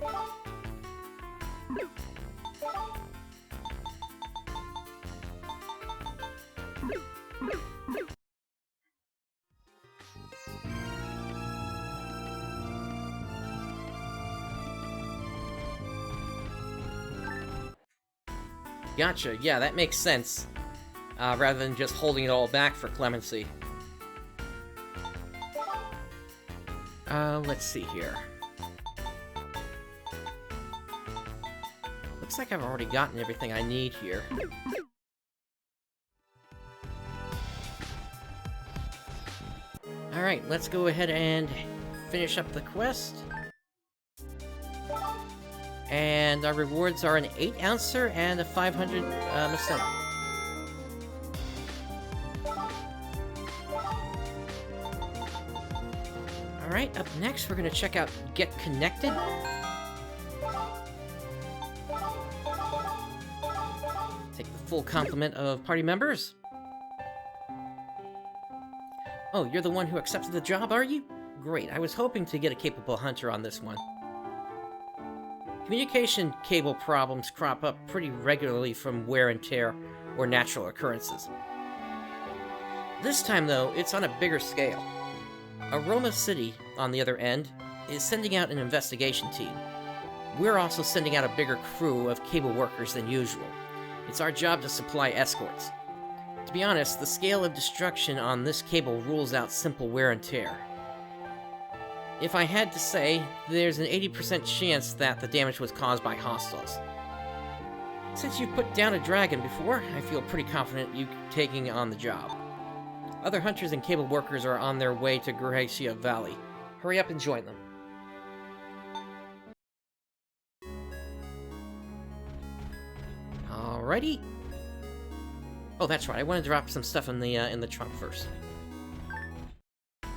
Gotcha, yeah, that makes sense. Rather than just holding it all back for clemency. Let's see here. Looks like I've already gotten everything I need here. Alright, let's go ahead and finish up the quest. And our rewards are an 8-ouncer and a 500 Macena. Alright, up next we're gonna check out Get Connected. Take the full complement of party members. Oh, you're the one who accepted the job, are you? Great, I was hoping to get a capable hunter on this one. Communication cable problems crop up pretty regularly from wear and tear or natural occurrences. This time, though, it's on a bigger scale. Aroma City, on the other end, is sending out an investigation team. We're also sending out a bigger crew of cable workers than usual. It's our job to supply escorts. To be honest, the scale of destruction on this cable rules out simple wear and tear. If I had to say, there's an 80% chance that the damage was caused by hostiles. Since you put down a dragon before, I feel pretty confident you taking on the job. Other hunters and cable workers are on their way to Gracia Valley. Hurry up and join them. Alrighty. Oh, that's right. I want to drop some stuff in the trunk first. In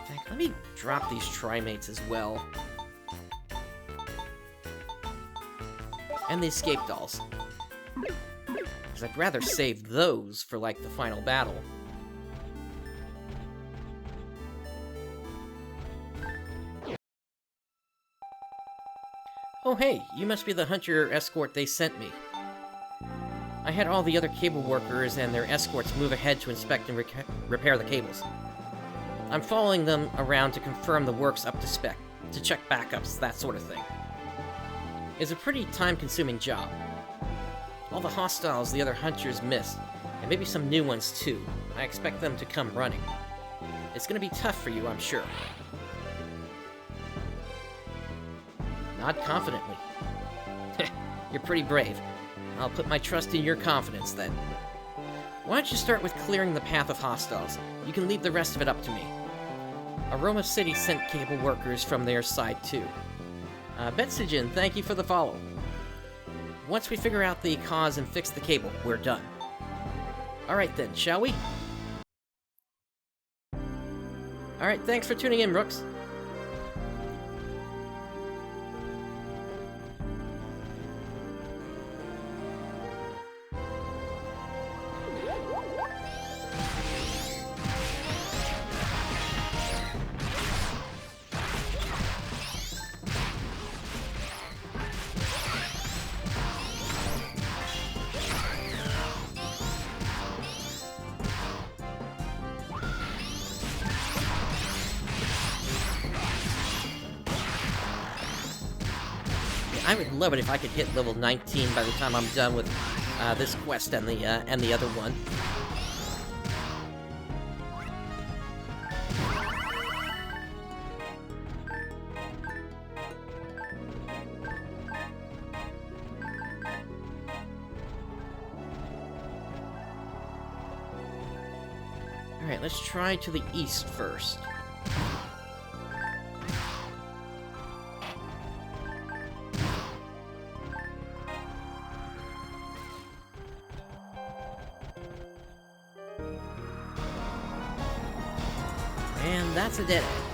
fact, let me drop these trimates as well. And the escape dolls. Because I'd rather save those for, like, the final battle. Oh hey, you must be the hunter escort they sent me. I had all the other cable workers and their escorts move ahead to inspect and repair the cables. I'm following them around to confirm the work's up to spec, to check backups, that sort of thing. It's a pretty time-consuming job. All the hostiles the other hunters missed, and maybe some new ones too. I expect them to come running. It's gonna be tough for you, I'm sure. Nod confidently. You're pretty brave. I'll put my trust in your confidence, then. Why don't you start with clearing the path of hostiles? You can leave the rest of it up to me. Aroma City sent cable workers from their side, too. Betsijin, thank you for the follow. Once we figure out the cause and fix the cable, we're done. Alright then, shall we? Alright, thanks for tuning in, Rooks. I would love it if I could hit level 19 by the time I'm done with this quest and the other one. Alright, let's try to the east first. And that's a dead end.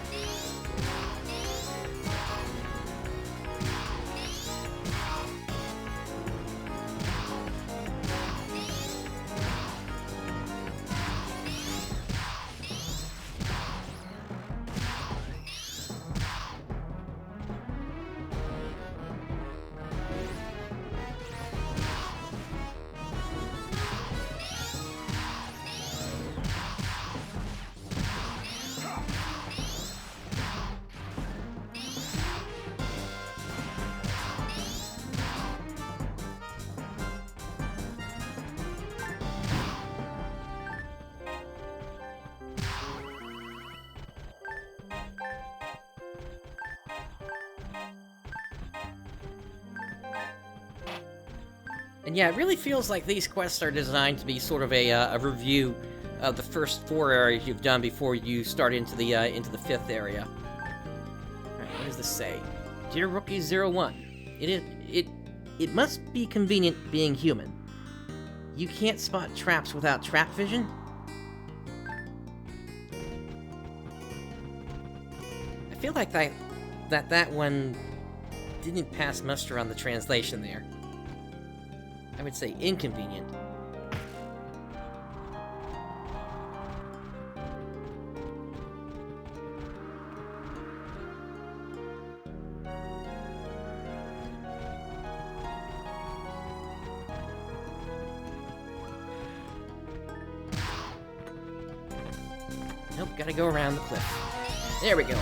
And yeah, it really feels like these quests are designed to be sort of a review of the first 4 areas you've done before you start into the 5th area. Alright, what does this say? Dear Rookie 01, it must be convenient being human. You can't spot traps without trap vision? I feel like that one didn't pass muster on the translation there. I would say inconvenient. Gotta go around the cliff. There we go.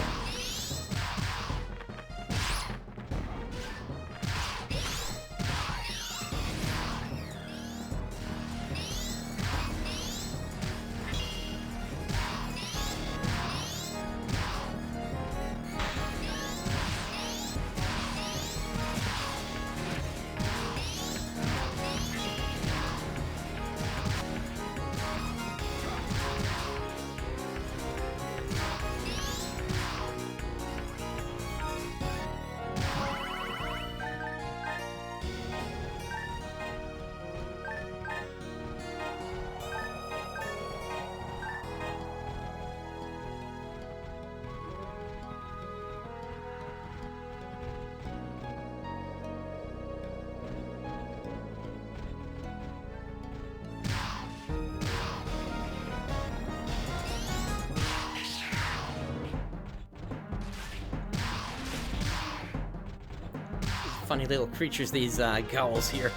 Funny little creatures, these gulls here.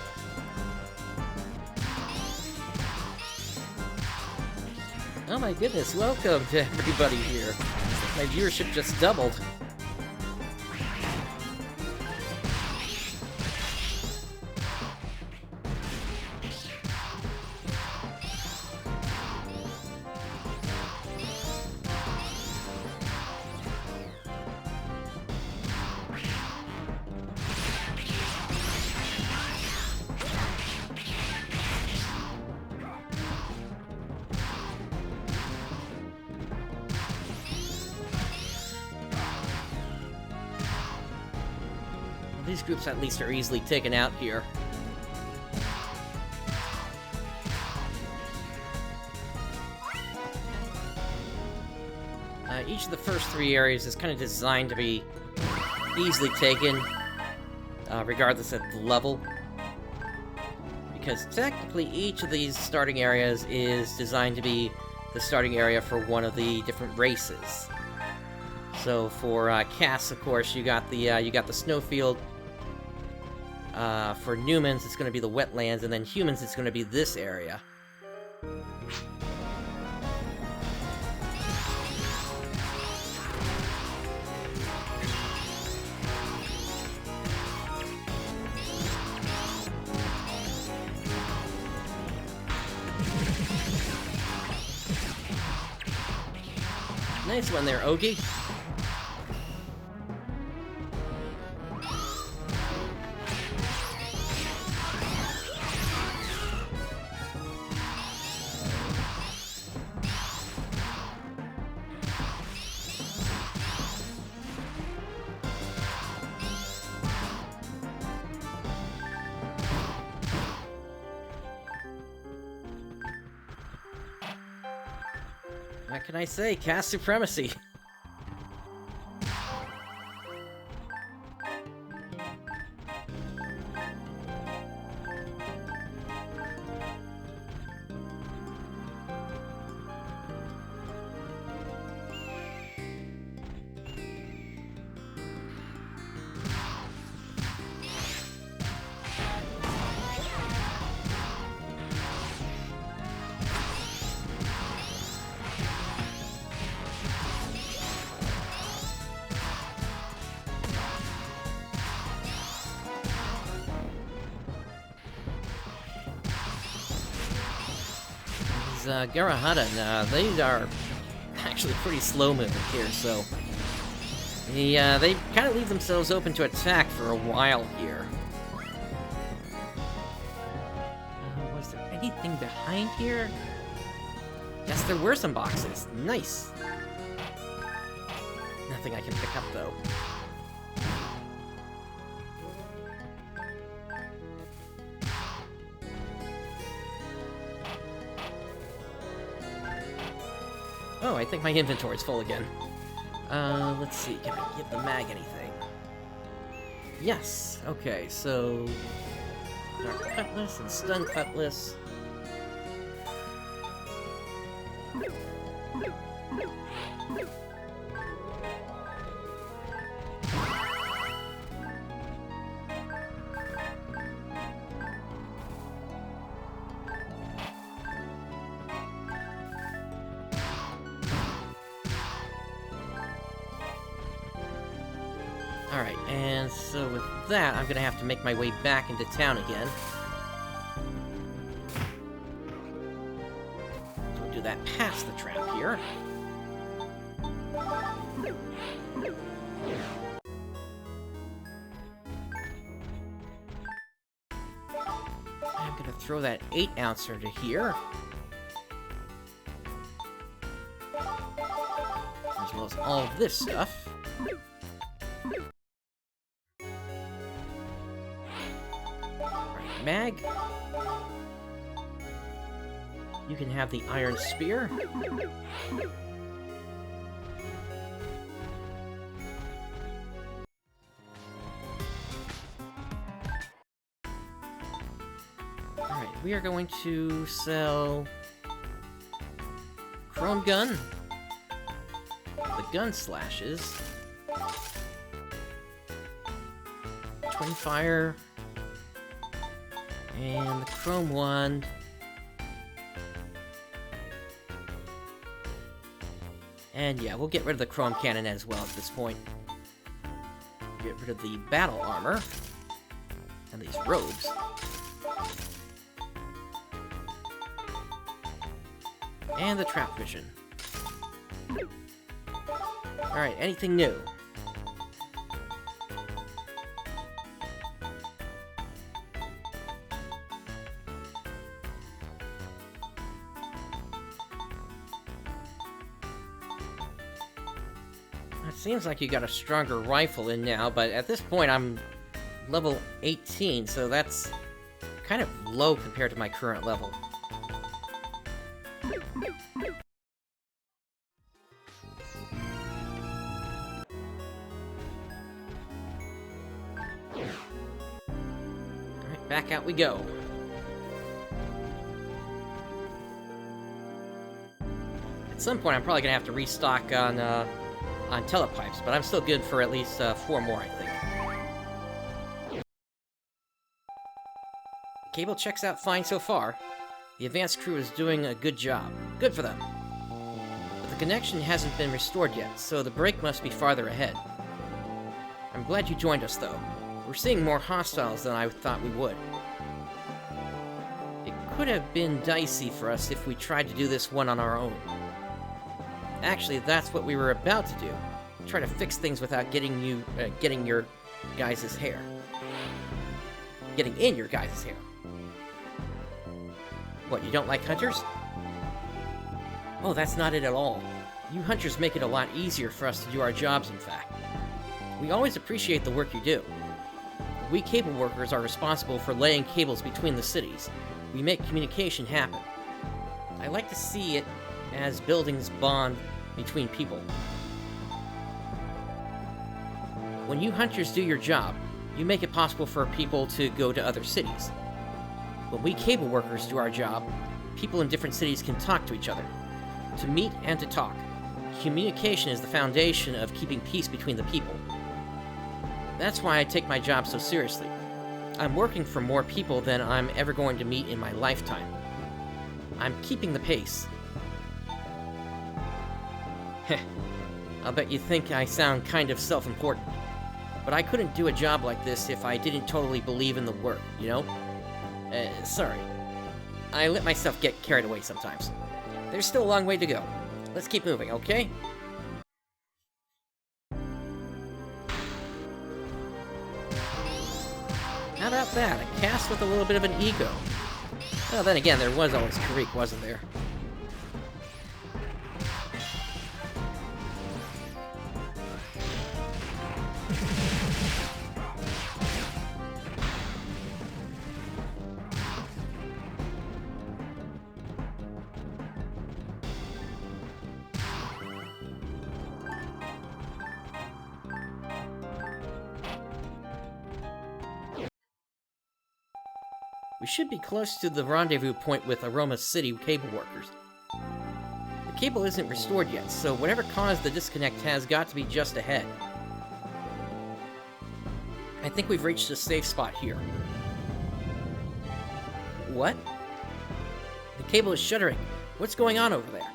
Oh my goodness, welcome to everybody here. My viewership just doubled. These groups at least are easily taken out here. Each of the first 3 areas is kind of designed to be easily taken, regardless of the level. Because technically each of these starting areas is designed to be the starting area for one of the different races. So for Cass, of course, you got the snowfield. For Newmans, it's going to be the wetlands, and then humans, it's going to be this area. Nice one there, Ogie. What can I say? Cast supremacy. Garahada, they are actually pretty slow-moving here, so they kind of leave themselves open to attack for a while here. Was there anything behind here? Yes, there were some boxes. Nice. Nothing I can pick up, though. Oh, I think my inventory's full again. Let's see, can I give the mag anything? Yes, okay, so... Dark Cutlass and Stun Cutlass. Alright, and so with that, I'm gonna have to make my way back into town again. So we'll do that past the trap here. I'm gonna throw that 8-ouncer into here. As well as all of this stuff. Mag. You can have the iron spear. Alright, we are going to sell Chrome Gun, the gun slashes, Twin Fire, and the Chrome Wand. And yeah, we'll get rid of the Chrome Cannon as well at this point. Get rid of the Battle Armor. And these robes. And the Trap Vision. Alright, anything new? It seems like you got a stronger rifle in now, but at this point I'm level 18, so that's kind of low compared to my current level. Alright, back out we go. At some point I'm probably gonna have to restock on telepipes, but I'm still good for at least 4 more, I think. The cable checks out fine so far. The advanced crew is doing a good job. Good for them. But the connection hasn't been restored yet, so the break must be farther ahead. I'm glad you joined us, though. We're seeing more hostiles than I thought we would. It could have been dicey for us if we tried to do this one on our own. Actually, that's what we were about to do. Try to fix things without getting your guys' hair. Getting in your guys' hair. What, you don't like hunters? Oh, that's not it at all. You hunters make it a lot easier for us to do our jobs, in fact. We always appreciate the work you do. We cable workers are responsible for laying cables between the cities. We make communication happen. I like to see it as buildings bond between people. When you hunters do your job, you make it possible for people to go to other cities. When we cable workers do our job, people in different cities can talk to each other, to meet and to talk. Communication is the foundation of keeping peace between the people. That's why I take my job so seriously. I'm working for more people than I'm ever going to meet in my lifetime. I'm keeping the pace. Heh, I'll bet you think I sound kind of self-important. But I couldn't do a job like this if I didn't totally believe in the work, you know? Sorry. I let myself get carried away sometimes. There's still a long way to go. Let's keep moving, okay? How about that? A cast with a little bit of an ego. Well, then again, there was always Karik, wasn't there? We should be close to the rendezvous point with Aroma City cable workers. The cable isn't restored yet, so whatever caused the disconnect has got to be just ahead. I think we've reached a safe spot here. What? The cable is shuddering. What's going on over there?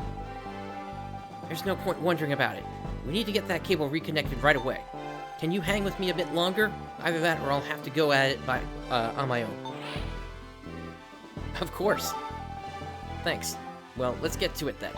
There's no point wondering about it. We need to get that cable reconnected right away. Can you hang with me a bit longer? Either that or I'll have to go at it on my own. Of course. Thanks. Well, let's get to it then.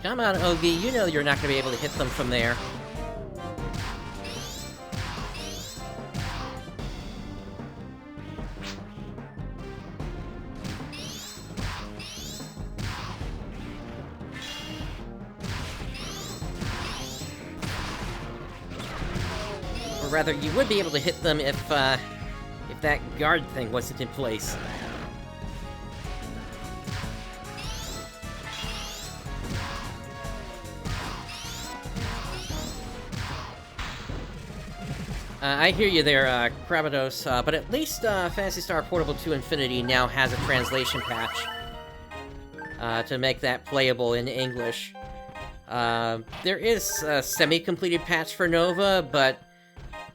Come on, Ogi, you know you're not going to be able to hit them from there. Or rather, you would be able to hit them if that guard thing wasn't in place. I hear you there, Krabados, but at least Phantasy Star Portable 2 Infinity now has a translation patch to make that playable in English. There is a semi-completed patch for Nova, but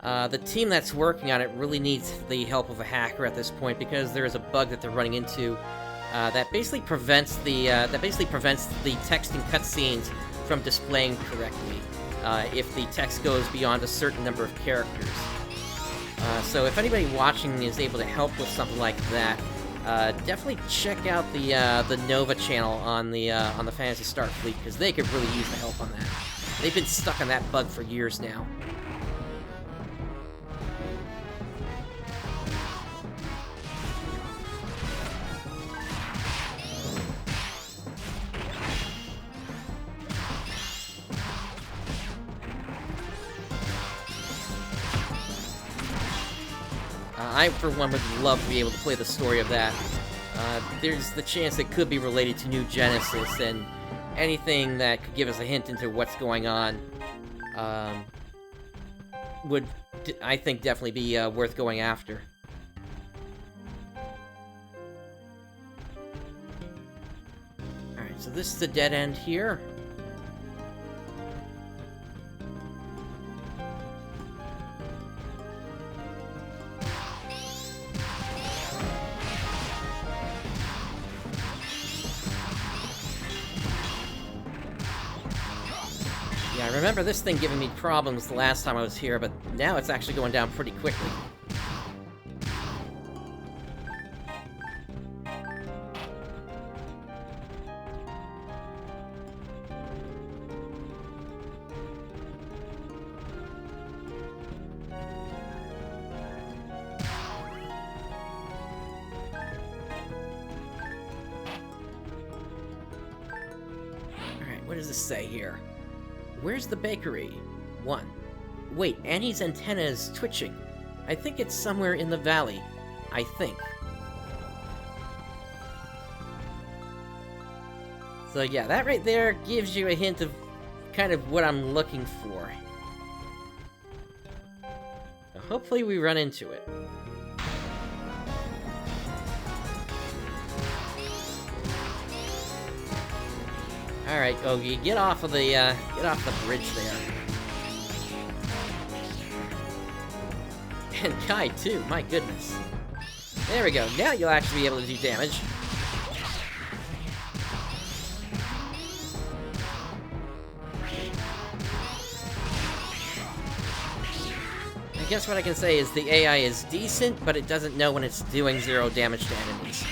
the team that's working on it really needs the help of a hacker at this point because there is a bug that they're running into that basically prevents the text in cutscenes from displaying correctly. If the text goes beyond a certain number of characters. So if anybody watching is able to help with something like that, definitely check out the Nova channel on the Phantasy Star fleet, because they could really use the help on that. They've been stuck on that bug for years now. I, for one, would love to be able to play the story of that. There's the chance it could be related to New Genesis, and anything that could give us a hint into what's going on would, I think, definitely be worth going after. Alright, so this is the dead end here. Yeah, I remember this thing giving me problems the last time I was here, but now it's actually going down pretty quickly. Alright, what does this say here? Where's the bakery? 1. Wait, Annie's antenna is twitching. I think it's somewhere in the valley. I think. So yeah, that right there gives you a hint of kind of what I'm looking for. Now, hopefully we run into it. Alright, Ogi, get off the bridge there. And Kai, too, my goodness. There we go, now you'll actually be able to do damage. I guess what I can say is the AI is decent, but it doesn't know when it's doing 0 damage to enemies.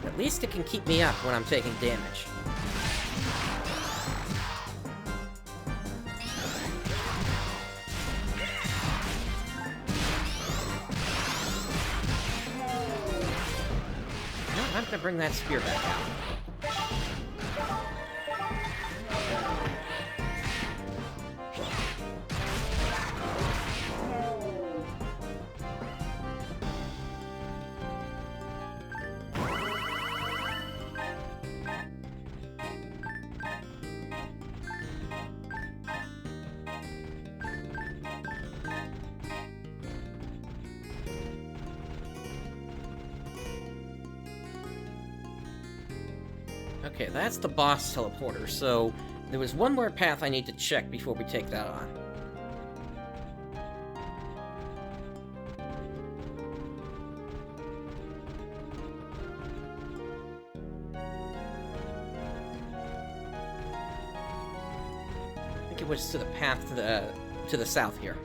At least it can keep me up when I'm taking damage. No, I'm gonna bring that spear back out. Okay, that's the boss teleporter, so there was one more path I need to check before we take that on. I think it was to the path to the south here.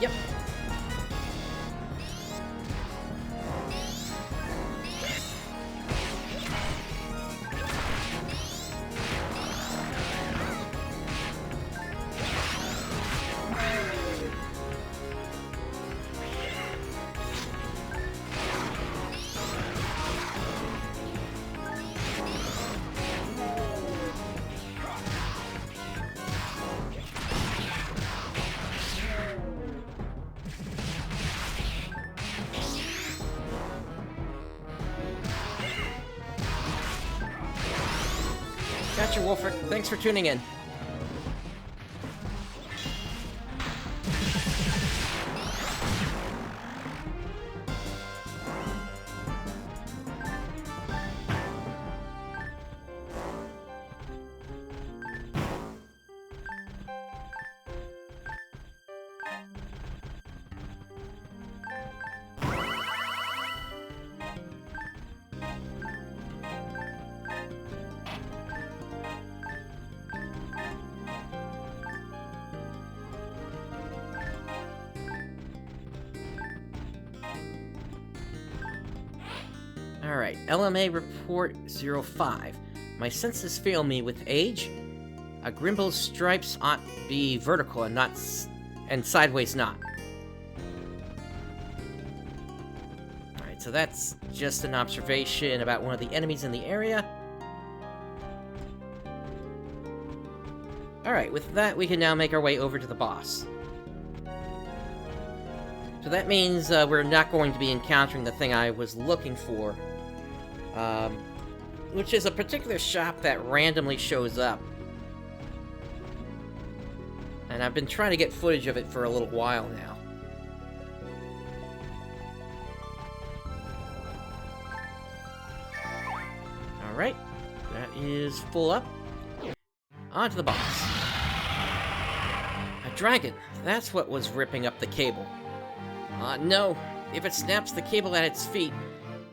Yep. Gotcha, Wolfric. Thanks for tuning in. Alright, LMA Report 05. My senses fail me with age. A Grimble's stripes ought be vertical and sideways not. Alright, so that's just an observation about one of the enemies in the area. Alright, with that we can now make our way over to the boss. So that means we're not going to be encountering the thing I was looking for. Which is a particular shop that randomly shows up. And I've been trying to get footage of it for a little while now. Alright, that is full up. On to the boss. A dragon, that's what was ripping up the cable. No, if it snaps the cable at its feet,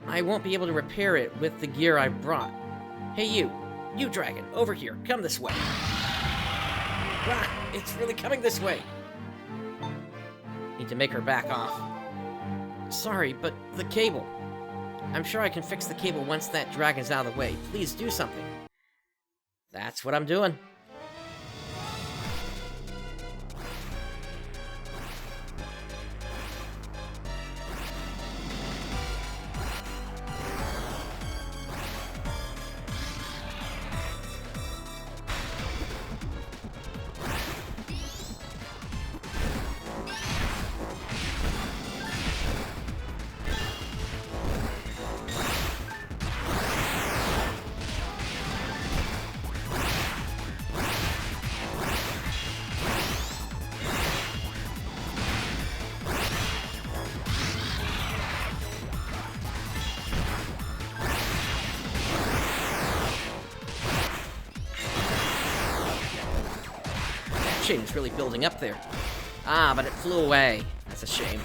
I won't be able to repair it with the gear I brought. Hey you dragon, over here, come this way. Ah, it's really coming this way. Need to make her back off. Sorry, but the cable. I'm sure I can fix the cable once that dragon's out of the way. Please do something. That's what I'm doing. Chain is really building up there. Ah, but it flew away. That's a shame.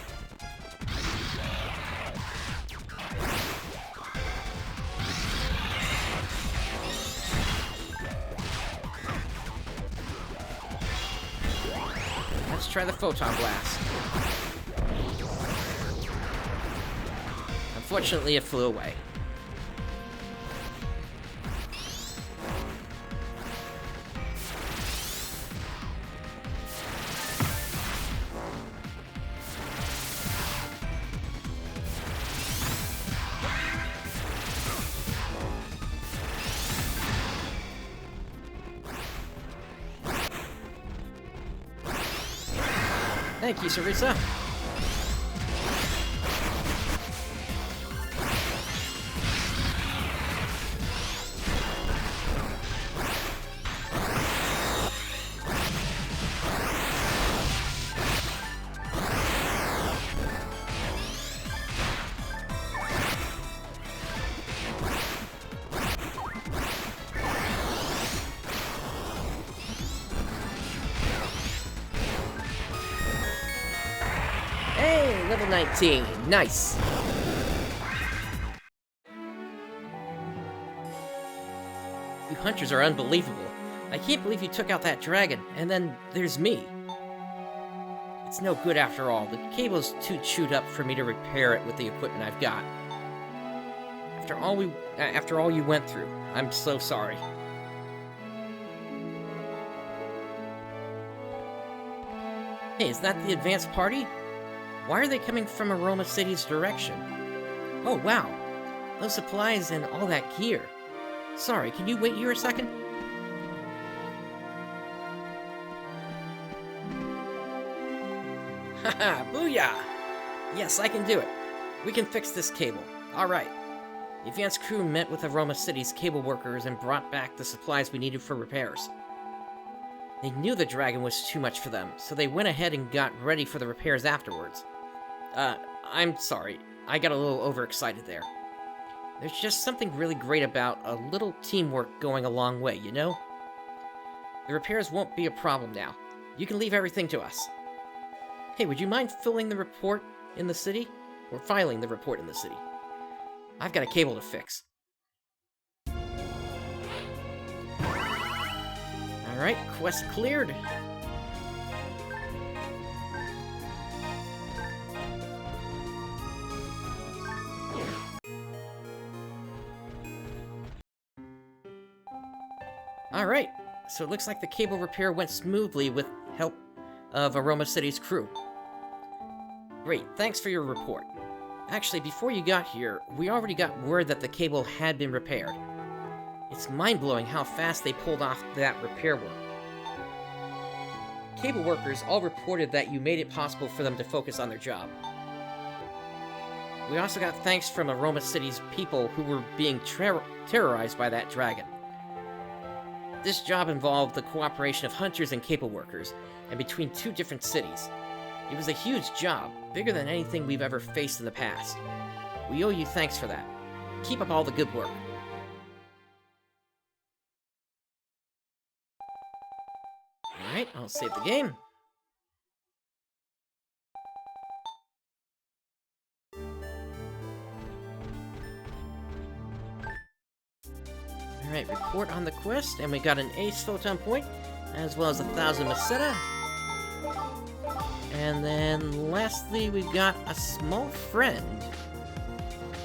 Let's try the photon blast. Unfortunately, it flew away. Thank you, Sarisa. Level 19. Nice. You hunters are unbelievable. I can't believe you took out that dragon, and then there's me. It's no good after all. The cable's too chewed up for me to repair it with the equipment I've got. After all you went through, I'm so sorry. Hey, is that the advanced party? Why are they coming from Aroma City's direction? Oh, wow. Those supplies and all that gear. Sorry, can you wait here a second? Haha, booyah! Yes, I can do it. We can fix this cable. Alright. The advanced crew met with Aroma City's cable workers and brought back the supplies we needed for repairs. They knew the dragon was too much for them, so they went ahead and got ready for the repairs afterwards. I'm sorry. I got a little overexcited there. There's just something really great about a little teamwork going a long way, you know? The repairs won't be a problem now. You can leave everything to us. Hey, would you mind filling the report in the city? Or filing the report in the city? I've got a cable to fix. Alright, quest cleared. Alright, so it looks like the cable repair went smoothly with help of Aroma City's crew. Great, thanks for your report. Actually, before you got here, we already got word that the cable had been repaired. It's mind-blowing how fast they pulled off that repair work. Cable workers all reported that you made it possible for them to focus on their job. We also got thanks from Aroma City's people who were being terrorized by that dragon. This job involved the cooperation of hunters and cable workers, and between two different cities. It was a huge job, bigger than anything we've ever faced in the past. We owe you thanks for that. Keep up all the good work. Alright, I'll save the game. Alright, report on the quest, and we got an ace photon point, as well as 1,000 Meseta. And then, lastly, we've got a small friend.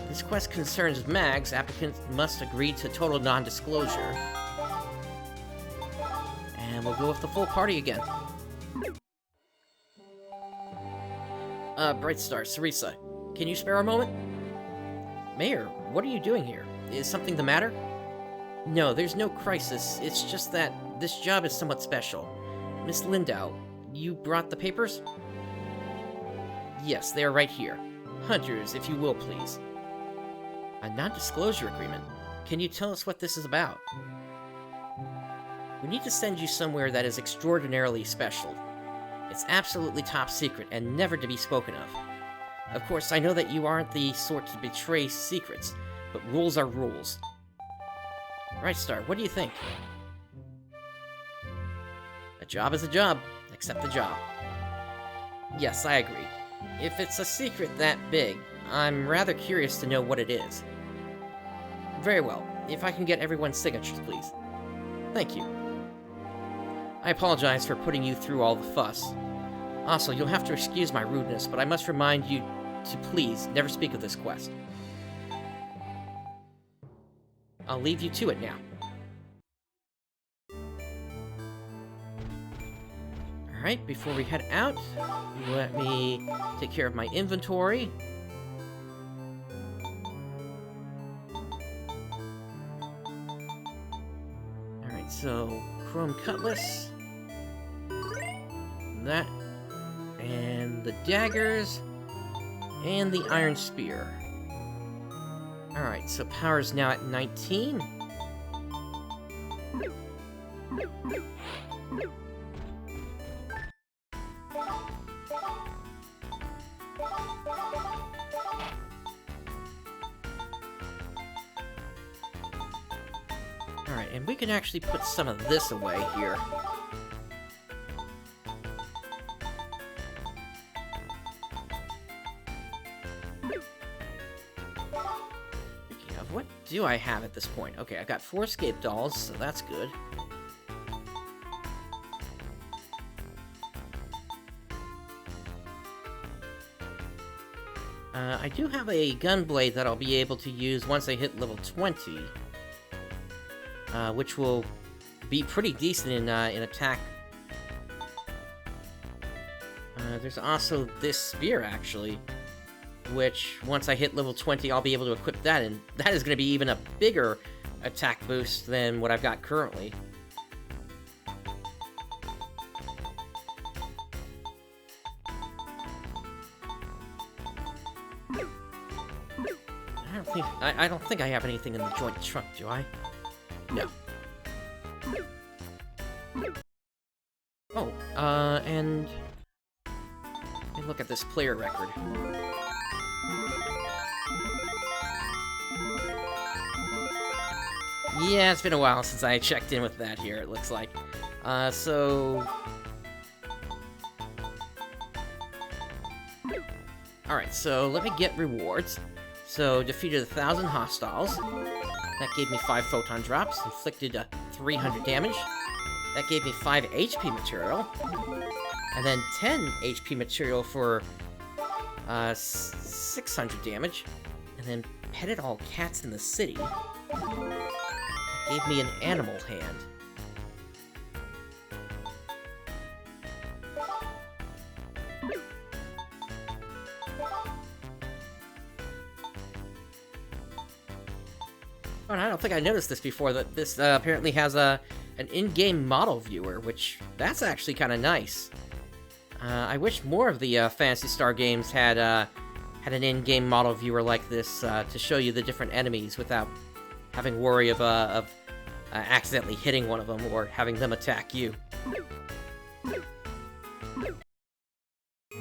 This quest concerns mags. Applicants must agree to total non-disclosure. And we'll go with the full party again. Brightstar, Sarisa, can you spare a moment? Mayor, what are you doing here? Is something the matter? No, there's no crisis. It's just that this job is somewhat special. Miss Lindau, you brought the papers? Yes, they are right here. Hunters, if you will, please. A non-disclosure agreement? Can you tell us what this is about? We need to send you somewhere that is extraordinarily special. It's absolutely top secret and never to be spoken of. Of course, I know that you aren't the sort to betray secrets, but rules are rules. Brightstar, what do you think? A job is a job. Accept the job. Yes, I agree. If it's a secret that big, I'm rather curious to know what it is. Very well. If I can get everyone's signatures, please. Thank you. I apologize for putting you through all the fuss. Also, you'll have to excuse my rudeness, but I must remind you to please never speak of this quest. I'll leave you to it now. Alright, before we head out, let me take care of my inventory. Alright, so chrome cutlass. That. And the daggers. And the iron spear. Alright, so power's now at 19. Alright, and we can actually put some of this away here. do I have at this point? Okay, I got 4 escape dolls, so that's good. I do have a gunblade that I'll be able to use once I hit level 20, which will be pretty decent in attack. There's also this spear, actually, which, once I hit level 20, I'll be able to equip that, and that is going to be even a bigger attack boost than what I've got currently. I don't think I have anything in the joint trunk, do I? No. Oh, and let me look at this player record. Yeah, it's been a while since I checked in with that here, it looks like. So... Alright, so let me get rewards. So, defeated 1,000 hostiles. That gave me 5 photon drops, inflicted 300 damage. That gave me 5 HP material. And then 10 HP material for 600 damage. And then petted all cats in the city. That gave me an animal hand. Oh, I don't think I noticed this before, that this apparently has an in-game model viewer, which, that's actually kind of nice. I wish more of the Phantasy Star games had an in-game model viewer like this to show you the different enemies without having worry of accidentally hitting one of them or having them attack you.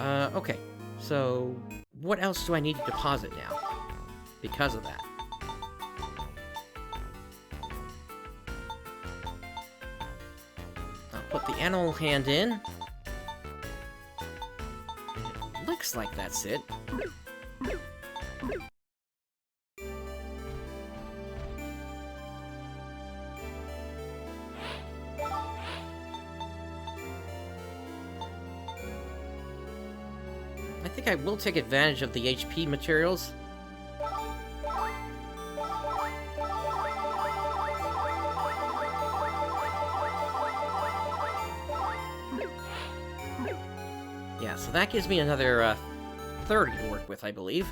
Okay, so what else do I need to deposit now because of that? Put the animal hand in. It looks like that's it. I think I will take advantage of the HP materials. Yeah, so that gives me another 30 to work with, I believe.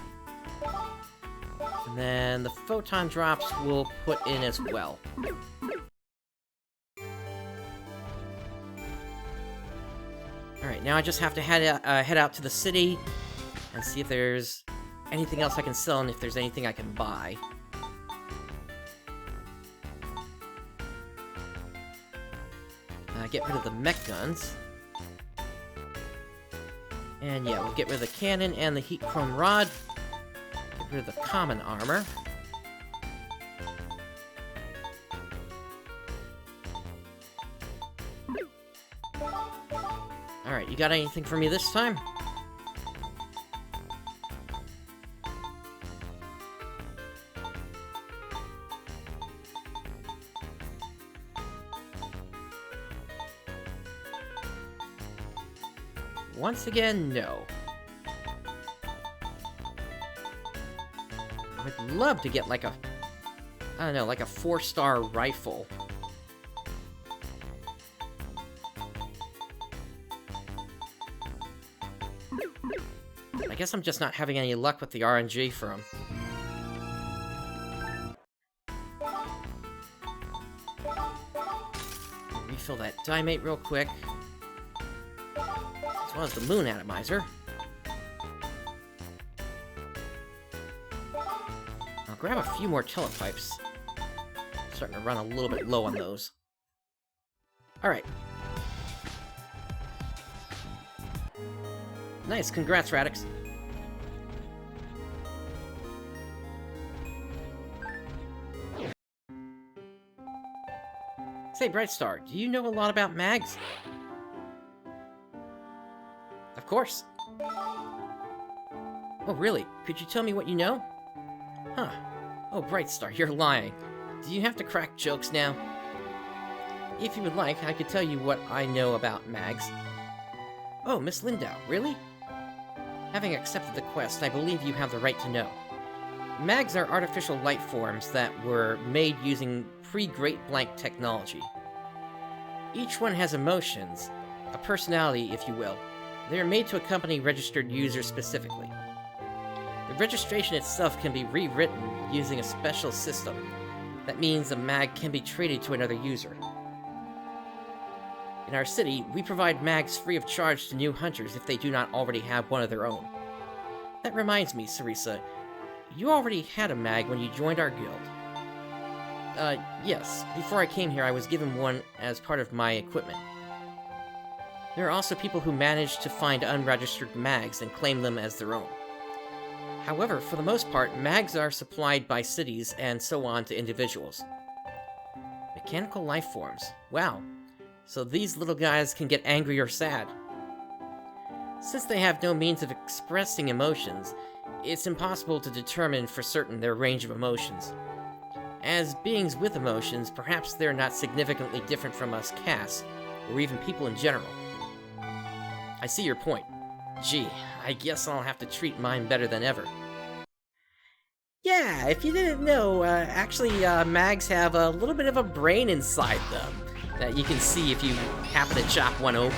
And then the photon drops we'll put in as well. Alright, now I just have to head out to the city and see if there's anything else I can sell and if there's anything I can buy. Get rid of the mech guns. And yeah, we'll get rid of the cannon and the heat chrome rod. Get rid of the common armor. Alright, you got anything for me this time? Once again, no. I would love to get like a, I don't know, like a 4-star rifle. I guess I'm just not having any luck with the RNG for them. Refill that diamate real quick. As well as the moon atomizer. I'll grab a few more telepipes. Starting to run a little bit low on those. Alright. Nice, congrats, Radix. Say, Brightstar, do you know a lot about mags? Of course. Oh, really? Could you tell me what you know? Huh. Oh, Brightstar, you're lying. Do you have to crack jokes now? If you would like, I could tell you what I know about mags. Oh, Miss Lindau, really? Having accepted the quest, I believe you have the right to know. Mags are artificial life forms that were made using pre-Great Blank technology. Each one has emotions, a personality, if you will. They are made to accompany registered users specifically. The registration itself can be rewritten using a special system. That means a mag can be traded to another user. In our city, we provide mags free of charge to new hunters if they do not already have one of their own. That reminds me, Sarisa, you already had a mag when you joined our guild. Yes. Before I came here, I was given one as part of my equipment. There are also people who manage to find unregistered mags and claim them as their own. However, for the most part, mags are supplied by cities and so on to individuals. Mechanical life forms. Wow. So these little guys can get angry or sad. Since they have no means of expressing emotions, it's impossible to determine for certain their range of emotions. As beings with emotions, perhaps they're not significantly different from us cats, or even people in general. I see your point. Gee, I guess I'll have to treat mine better than ever. Yeah, if you didn't know, actually, mags have a little bit of a brain inside them that you can see if you happen to chop one open.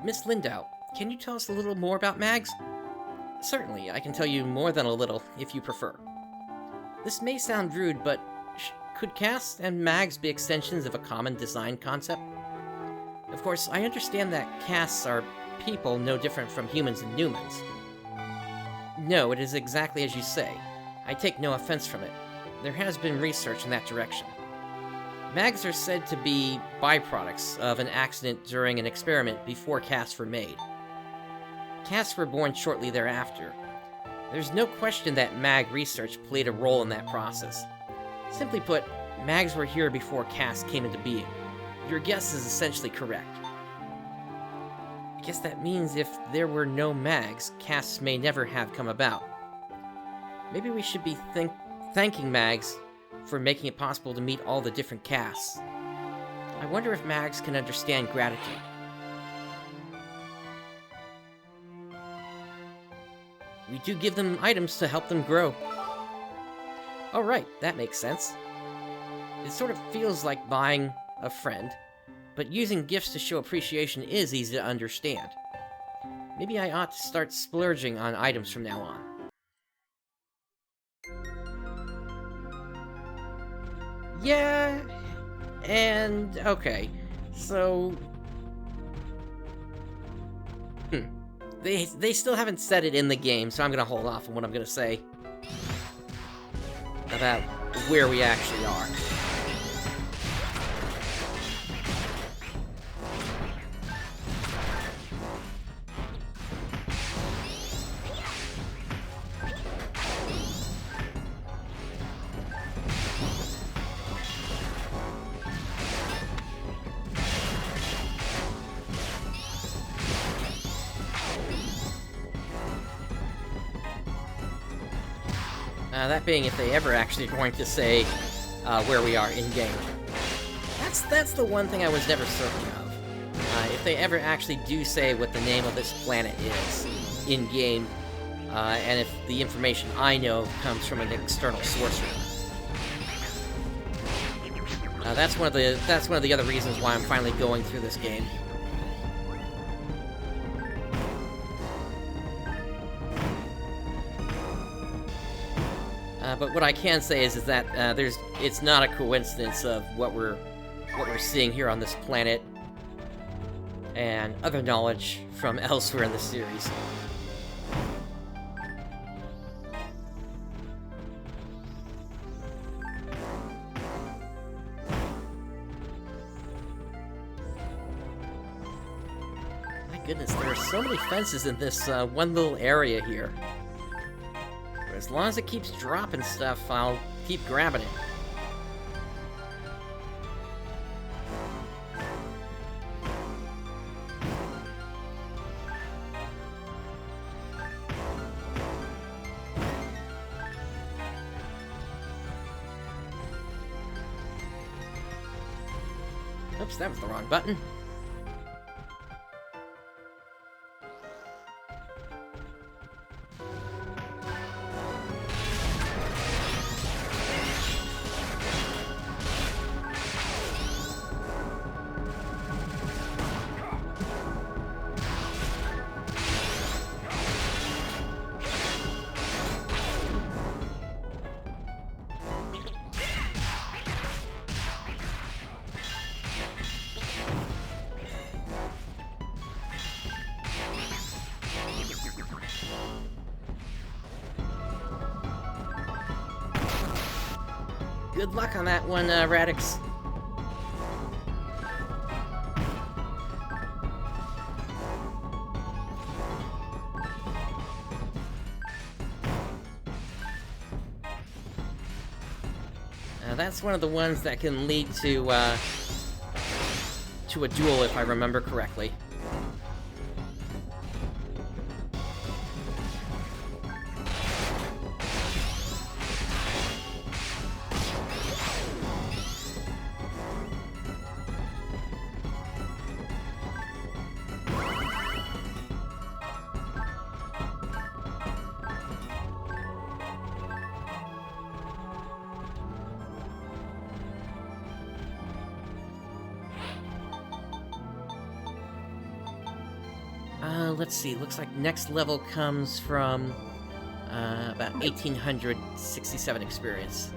Miss Lindau, can you tell us a little more about mags? Certainly, I can tell you more than a little, if you prefer. This may sound rude, but could casts and mags be extensions of a common design concept? Of course, I understand that casts are people no different from humans and Newmans. No, it is exactly as you say. I take no offense from it. There has been research in that direction. Mags are said to be byproducts of an accident during an experiment before casts were made. Casts were born shortly thereafter. There's no question that mag research played a role in that process. Simply put, mags were here before casts came into being. Your guess is essentially correct. I guess that means if there were no mags, casts may never have come about. Maybe we should be thanking mags for making it possible to meet all the different casts. I wonder if mags can understand gratitude. We do give them items to help them grow. Oh right, that makes sense. It sort of feels like buying a friend, but using gifts to show appreciation is easy to understand. Maybe I ought to start splurging on items from now on. Yeah, and okay, so... They still haven't said it in the game, so I'm gonna hold off on what I'm gonna say about where we actually are. That being if they ever actually are going to say where we are in-game. That's the one thing I was never certain of. If they ever actually do say what the name of this planet is in-game, and if the information I know comes from an external source. That's one of the other reasons why I'm finally going through this game. But what I can say is that it's not a coincidence of what we're what we're seeing here on this planet, and other knowledge from elsewhere in the series. Goodness, there are so many fences in this one little area here. But as long as it keeps dropping stuff, I'll keep grabbing it. Oops, that was the wrong button. Good luck on that one, Radix. That's one of the ones that can lead to a duel, if I remember correctly. Let's see, looks like next level comes from about 1867 experience.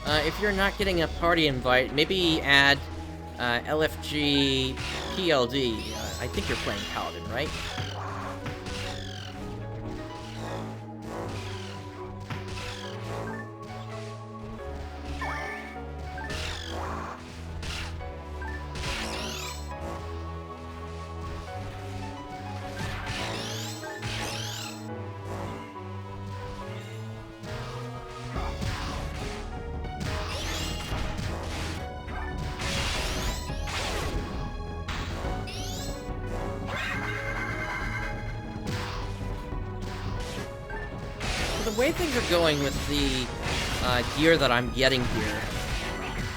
If you're not getting a party invite, maybe add LFG PLD. I think you're playing Paladin, right? The way things are going with the gear that I'm getting here,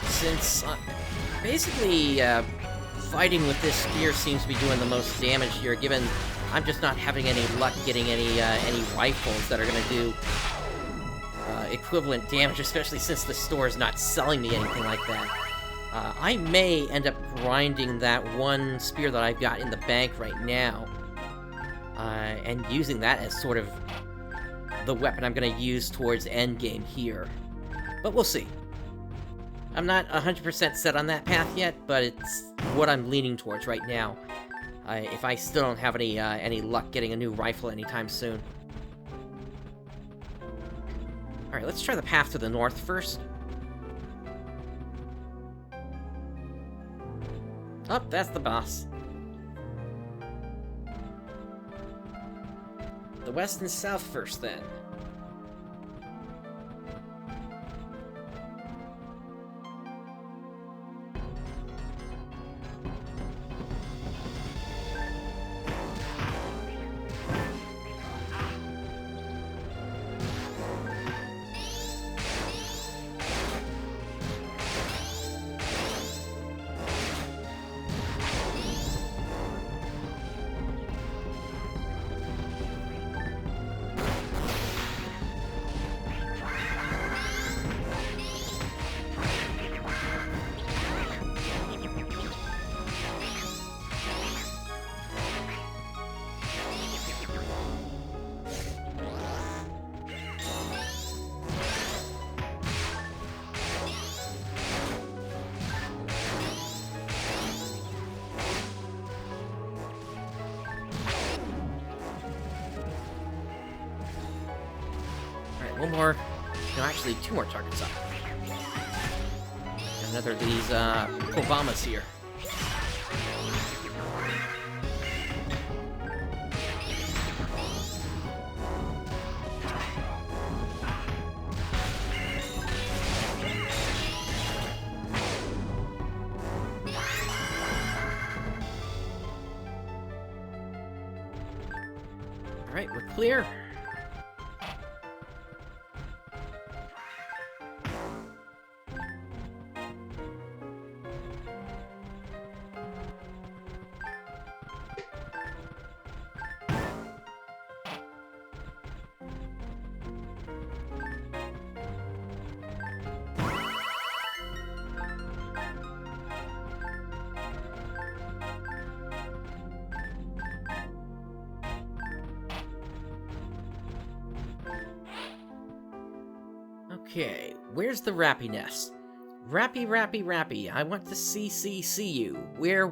since basically fighting with this gear seems to be doing the most damage here, given I'm just not having any luck getting any rifles that are going to do equivalent damage, especially since the store is not selling me anything like that. I may end up grinding that one spear that I've got in the bank right now, and using that as sort of the weapon I'm going to use towards endgame here. But we'll see. I'm not 100% set on that path yet, but it's what I'm leaning towards right now. If I still don't have any luck getting a new rifle anytime soon. Alright, let's try the path to the north first. Oh, that's the boss. The west and south first, then. one more... No, actually, two more targets up. Another of these, Obamas here. Alright, we're clear. Okay, where's the Rappy nest? Rappy, Rappy, Rappy, I want to see you. Where?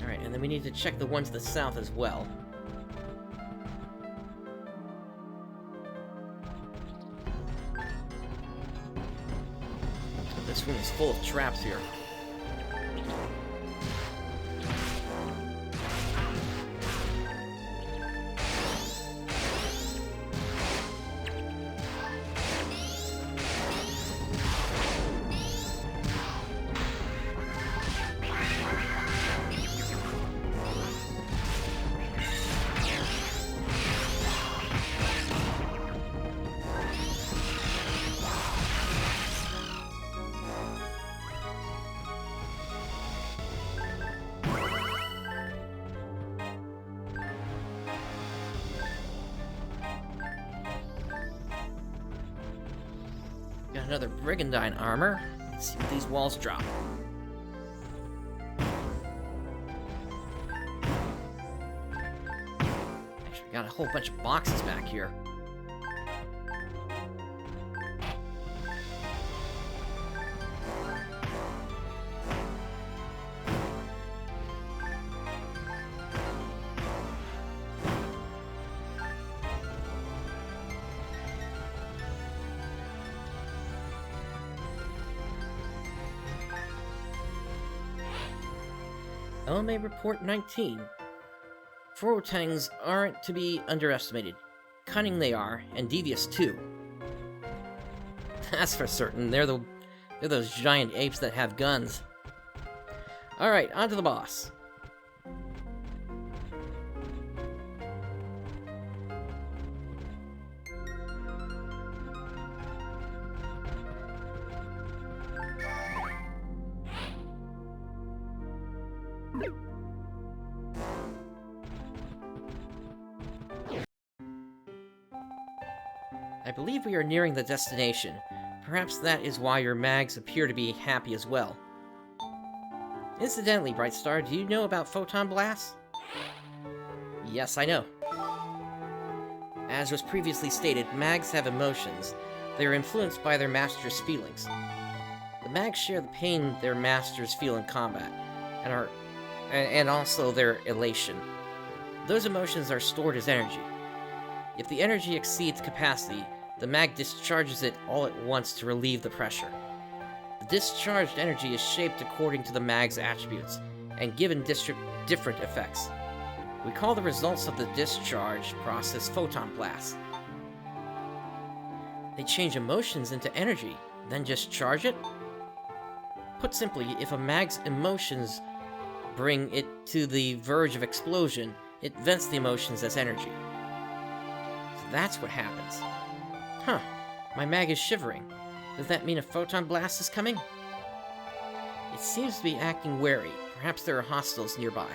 Alright, and then we need to check the one to the south as well. This room is full of traps here. Got another brigandine armor. Let's see what these walls drop. Actually, we got a whole bunch of boxes back here. LMA Report 19. Forotangs aren't to be underestimated. Cunning they are, and devious too. That's for certain. They're those giant apes that have guns. Alright, on to the boss. I believe we are nearing the destination. Perhaps that is why your mags appear to be happy as well. Incidentally, Brightstar, do you know about photon blasts? Yes, I know. As was previously stated, mags have emotions. They are influenced by their master's feelings. The mags share the pain their masters feel in combat, and also their elation. Those emotions are stored as energy. If the energy exceeds capacity, the mag discharges it all at once to relieve the pressure. The discharged energy is shaped according to the mag's attributes, and given different effects. We call the results of the discharge process photon blasts. They change emotions into energy, then discharge it? Put simply, if a mag's emotions bring it to the verge of explosion, it vents the emotions as energy. So that's what happens. Huh, my mag is shivering. Does that mean a photon blast is coming? It seems to be acting wary. Perhaps there are hostiles nearby.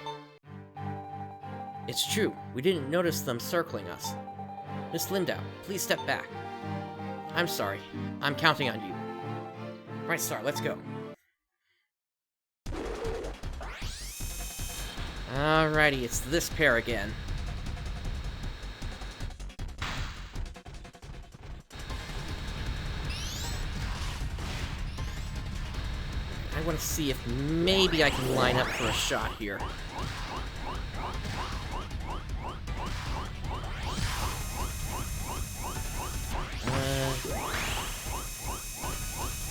It's true, we didn't notice them circling us. Miss Lindau, please step back. I'm sorry, I'm counting on you. Brightstar, let's go. Alrighty, it's this pair again. I want to see if maybe I can line up for a shot here.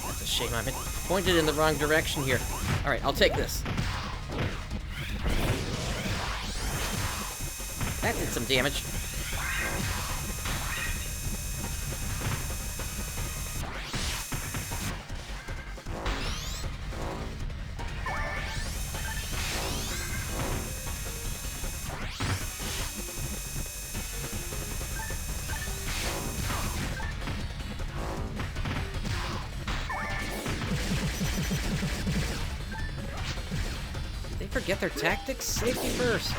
That's a shame. I've been pointed in the wrong direction here. Alright, I'll take this. That did some damage. Forget their tactics? Safety first.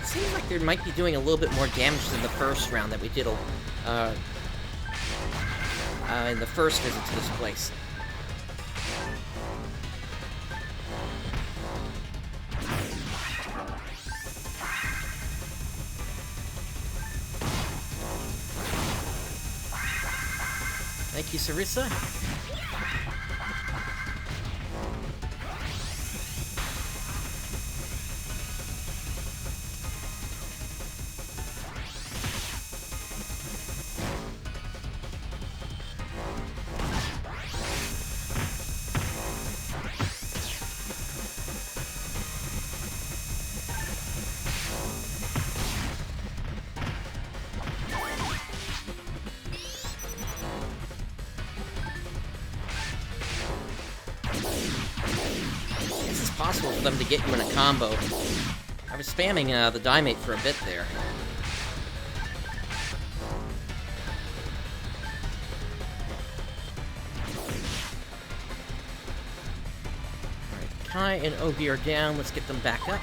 Seems like they might be doing a little bit more damage than the first round that we did in the first visit to this place. Thank you, Sarissa. Possible for them to get you in a combo. I was spamming the Dimate for a bit there. Alright, Kai and Ogi are down. Let's get them back up.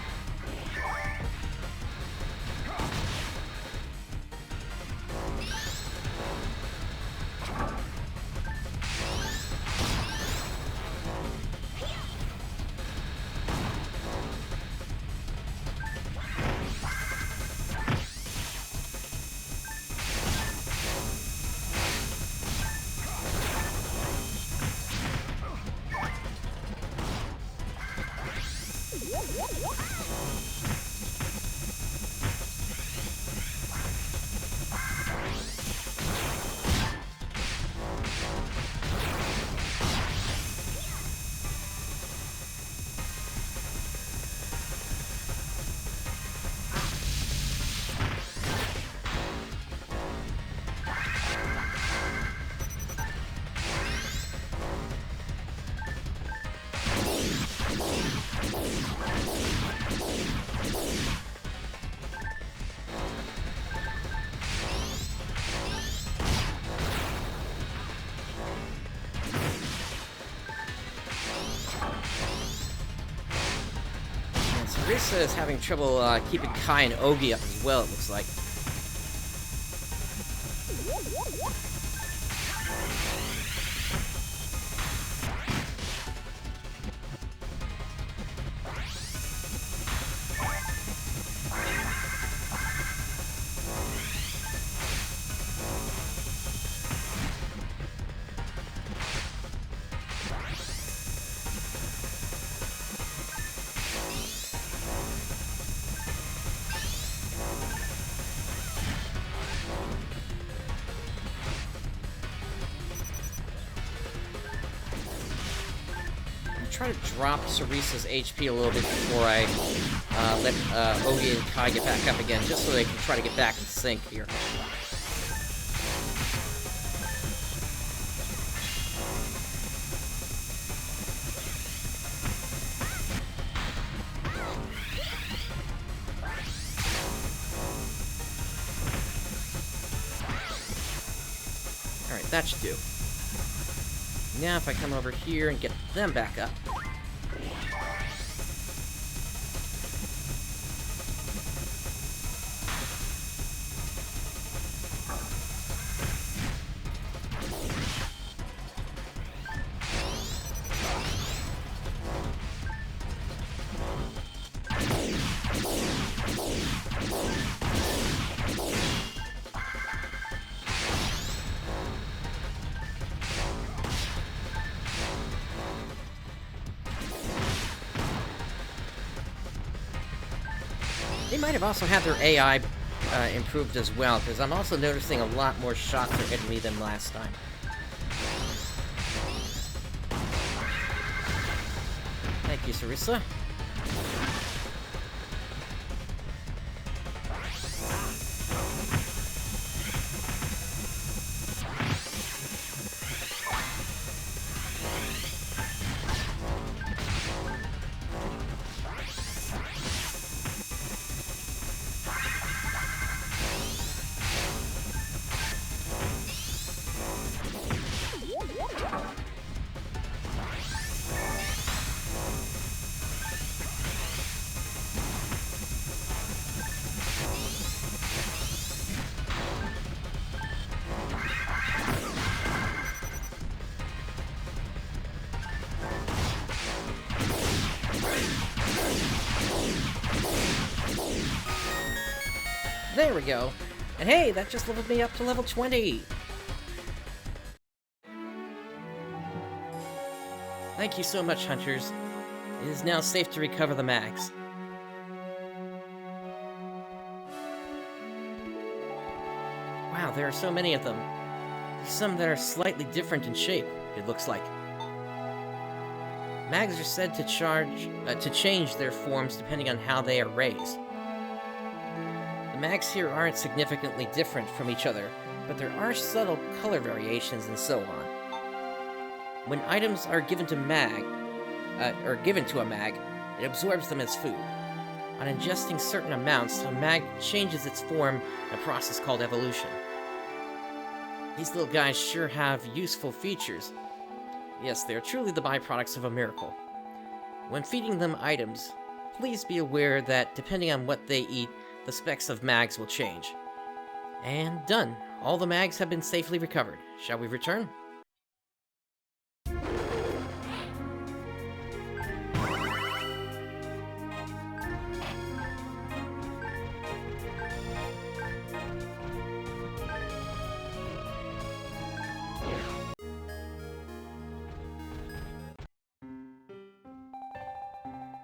Sarissa is having trouble keeping Kai and Ogi up as well, it looks like. try to drop Cerisa's HP a little bit before I let Ogi and Kai get back up again, just so they can try to get back in sync here. Alright, that should do. Now if I come over here and get them back up. They might have also had their AI improved as well, because I'm also noticing a lot more shots are hitting me than last time. Thank you, Cerisa. There we go. And hey, that just leveled me up to level 20! Thank you so much, hunters. It is now safe to recover the mags. Wow, there are so many of them. There's some that are slightly different in shape, it looks like. Mags are said to change their forms depending on how they are raised. The mags here aren't significantly different from each other, but there are subtle color variations and so on. When items are given to a mag, it absorbs them as food. On ingesting certain amounts, a mag changes its form in a process called evolution. These little guys sure have useful features. Yes, they are truly the byproducts of a miracle. When feeding them items, please be aware that depending on what they eat, the specs of mags will change. And done. All the mags have been safely recovered. Shall we return?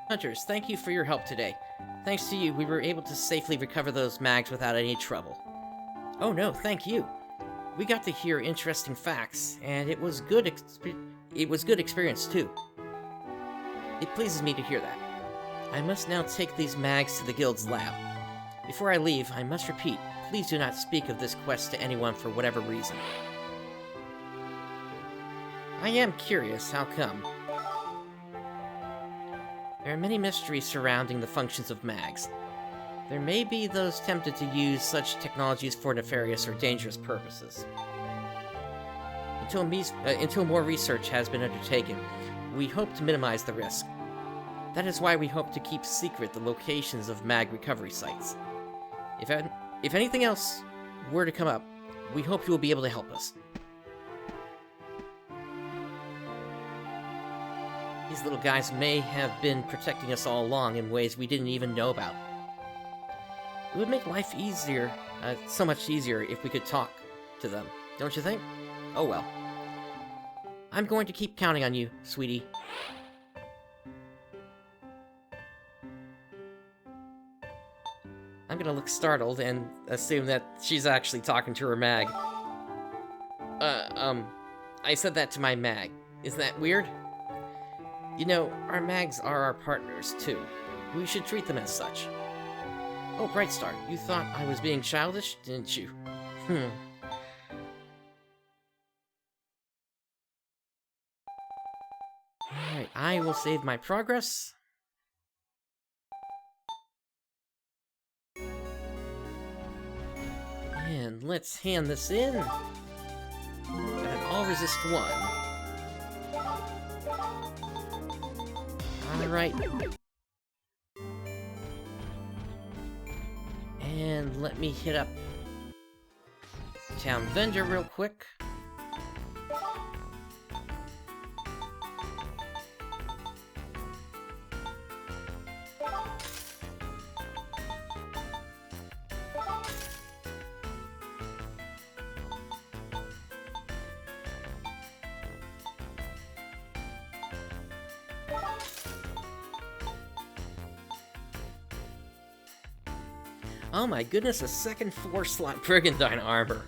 Hunters, thank you for your help today. Thanks to you, we were able to safely recover those mags without any trouble. Oh no, thank you. We got to hear interesting facts, and it was good experience too. It pleases me to hear that. I must now take these mags to the guild's lab. Before I leave, I must repeat, please do not speak of this quest to anyone for whatever reason. I am curious, how come? There are many mysteries surrounding the functions of mags. There may be those tempted to use such technologies for nefarious or dangerous purposes. Until more research has been undertaken, we hope to minimize the risk. That is why we hope to keep secret the locations of mag recovery sites. If anything else were to come up, we hope you will be able to help us. These little guys may have been protecting us all along in ways we didn't even know about. It would make life easier, so much easier if we could talk to them, don't you think? Oh well. I'm going to keep counting on you, sweetie. I'm gonna look startled and assume that she's actually talking to her mag. I said that to my mag. Isn't that weird? You know, our mags are our partners, too. We should treat them as such. Oh, Brightstar, you thought I was being childish, didn't you? Alright, I will save my progress. And let's hand this in. Got an all-resist 1. Alright. And let me hit up Town Vendor real quick. Oh my goodness, a second 4-slot Brigandine armor.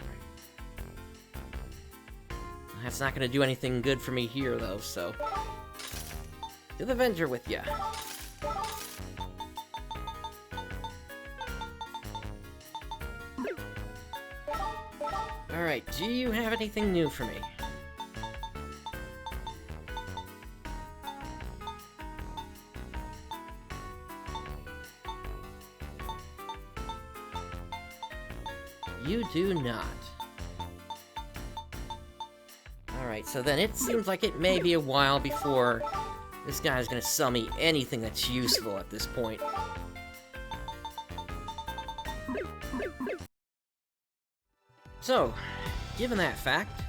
That's not gonna do anything good for me here, though, so... To the vendor with ya. Alright, do you have anything new for me? You do not. Alright, so then it seems like it may be a while before this guy's gonna sell me anything that's useful at this point. So, given that fact,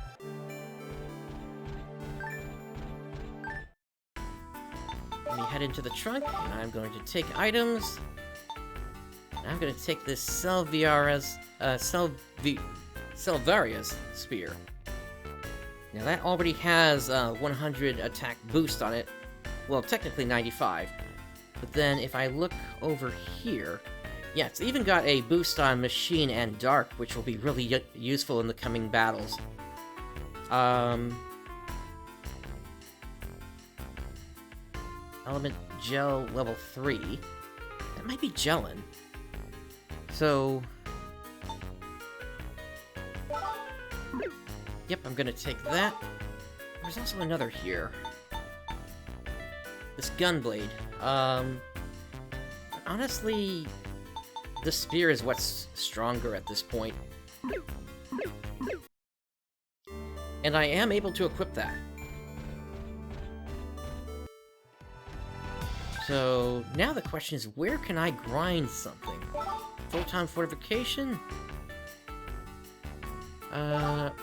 let me head into the trunk, and I'm going to take items. I'm going to take this Selvaria's spear. Now that already has 100 attack boost on it. Well, technically 95. But then if I look over here, yeah, it's even got a boost on Machine and Dark, which will be really useful in the coming battles. Element Gel level 3. That might be Gelin. So... Yep, I'm gonna take that. There's also another here. This Gunblade. Honestly, the spear is what's stronger at this point. And I am able to equip that. So, now the question is, where can I grind something? Photon Fortification?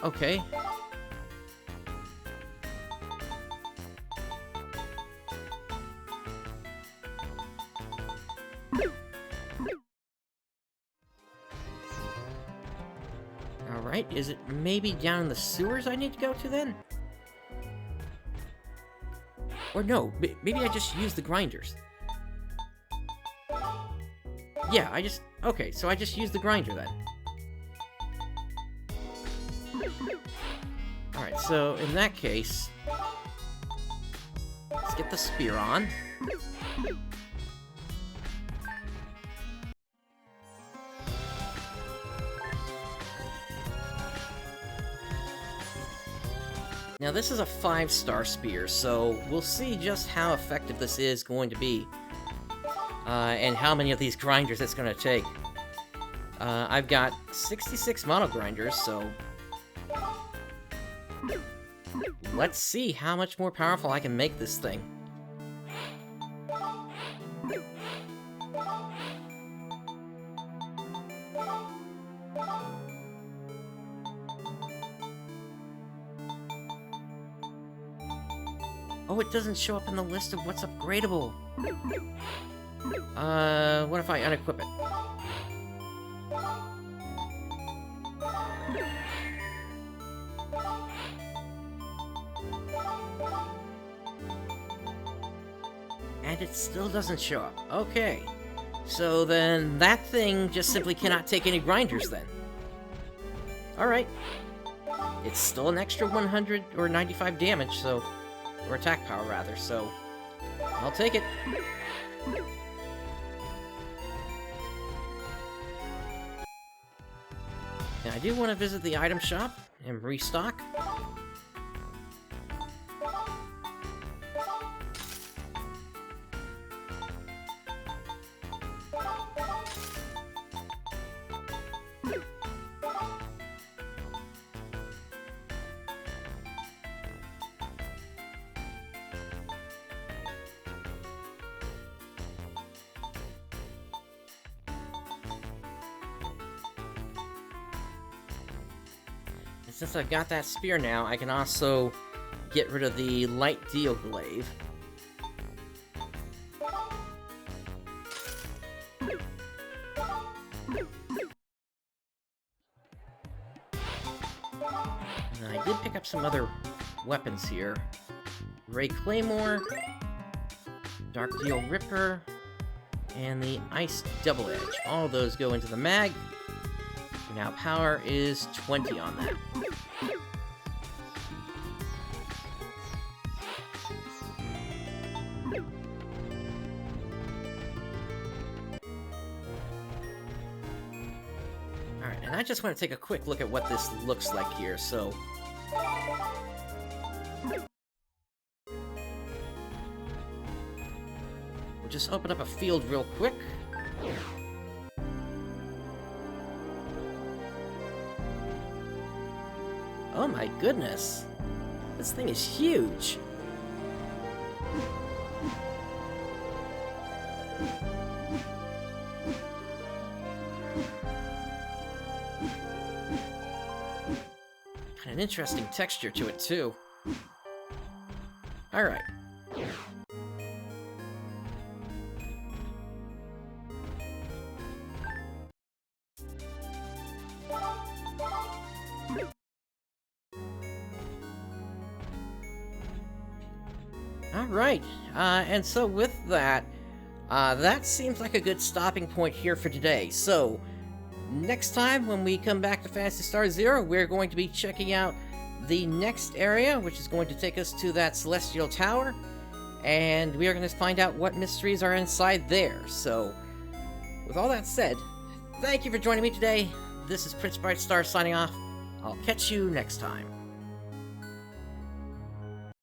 Okay. Alright, is it maybe down in the sewers I need to go to then? Or no, maybe I just use the grinders. Yeah, okay, so I just use the grinder then. Alright, so in that case, let's get the spear on. Now this is a 5-star spear, so we'll see just how effective this is going to be. And how many of these grinders it's going to take. I've got 66 mono grinders, so... Let's see how much more powerful I can make this thing. Oh, it doesn't show up in the list of what's upgradable. What if I unequip it? And it still doesn't show up. Okay. So then that thing just simply cannot take any grinders then. Alright. It's still an extra 100 or 95 damage, so... Or attack power, rather, so... I'll take it. Now, I do want to visit the item shop and restock. Since I've got that spear now, I can also get rid of the light deal glaive. And I did pick up some other weapons here. Ray Claymore, Dark Deal Ripper, and the Ice Double Edge. All of those go into the mag. Now power is 20 on that. Alright, and I just want to take a quick look at what this looks like here, so... we'll just open up a field real quick. Oh my goodness! This thing is huge! Got an interesting texture to it, too. Alright. Alright, and so with that, that seems like a good stopping point here for today. So, next time when we come back to Phantasy Star Zero, we're going to be checking out the next area, which is going to take us to that Celestial Tower, and we are going to find out what mysteries are inside there. So, with all that said, thank you for joining me today. This is PrinceBrightstar signing off. I'll catch you next time.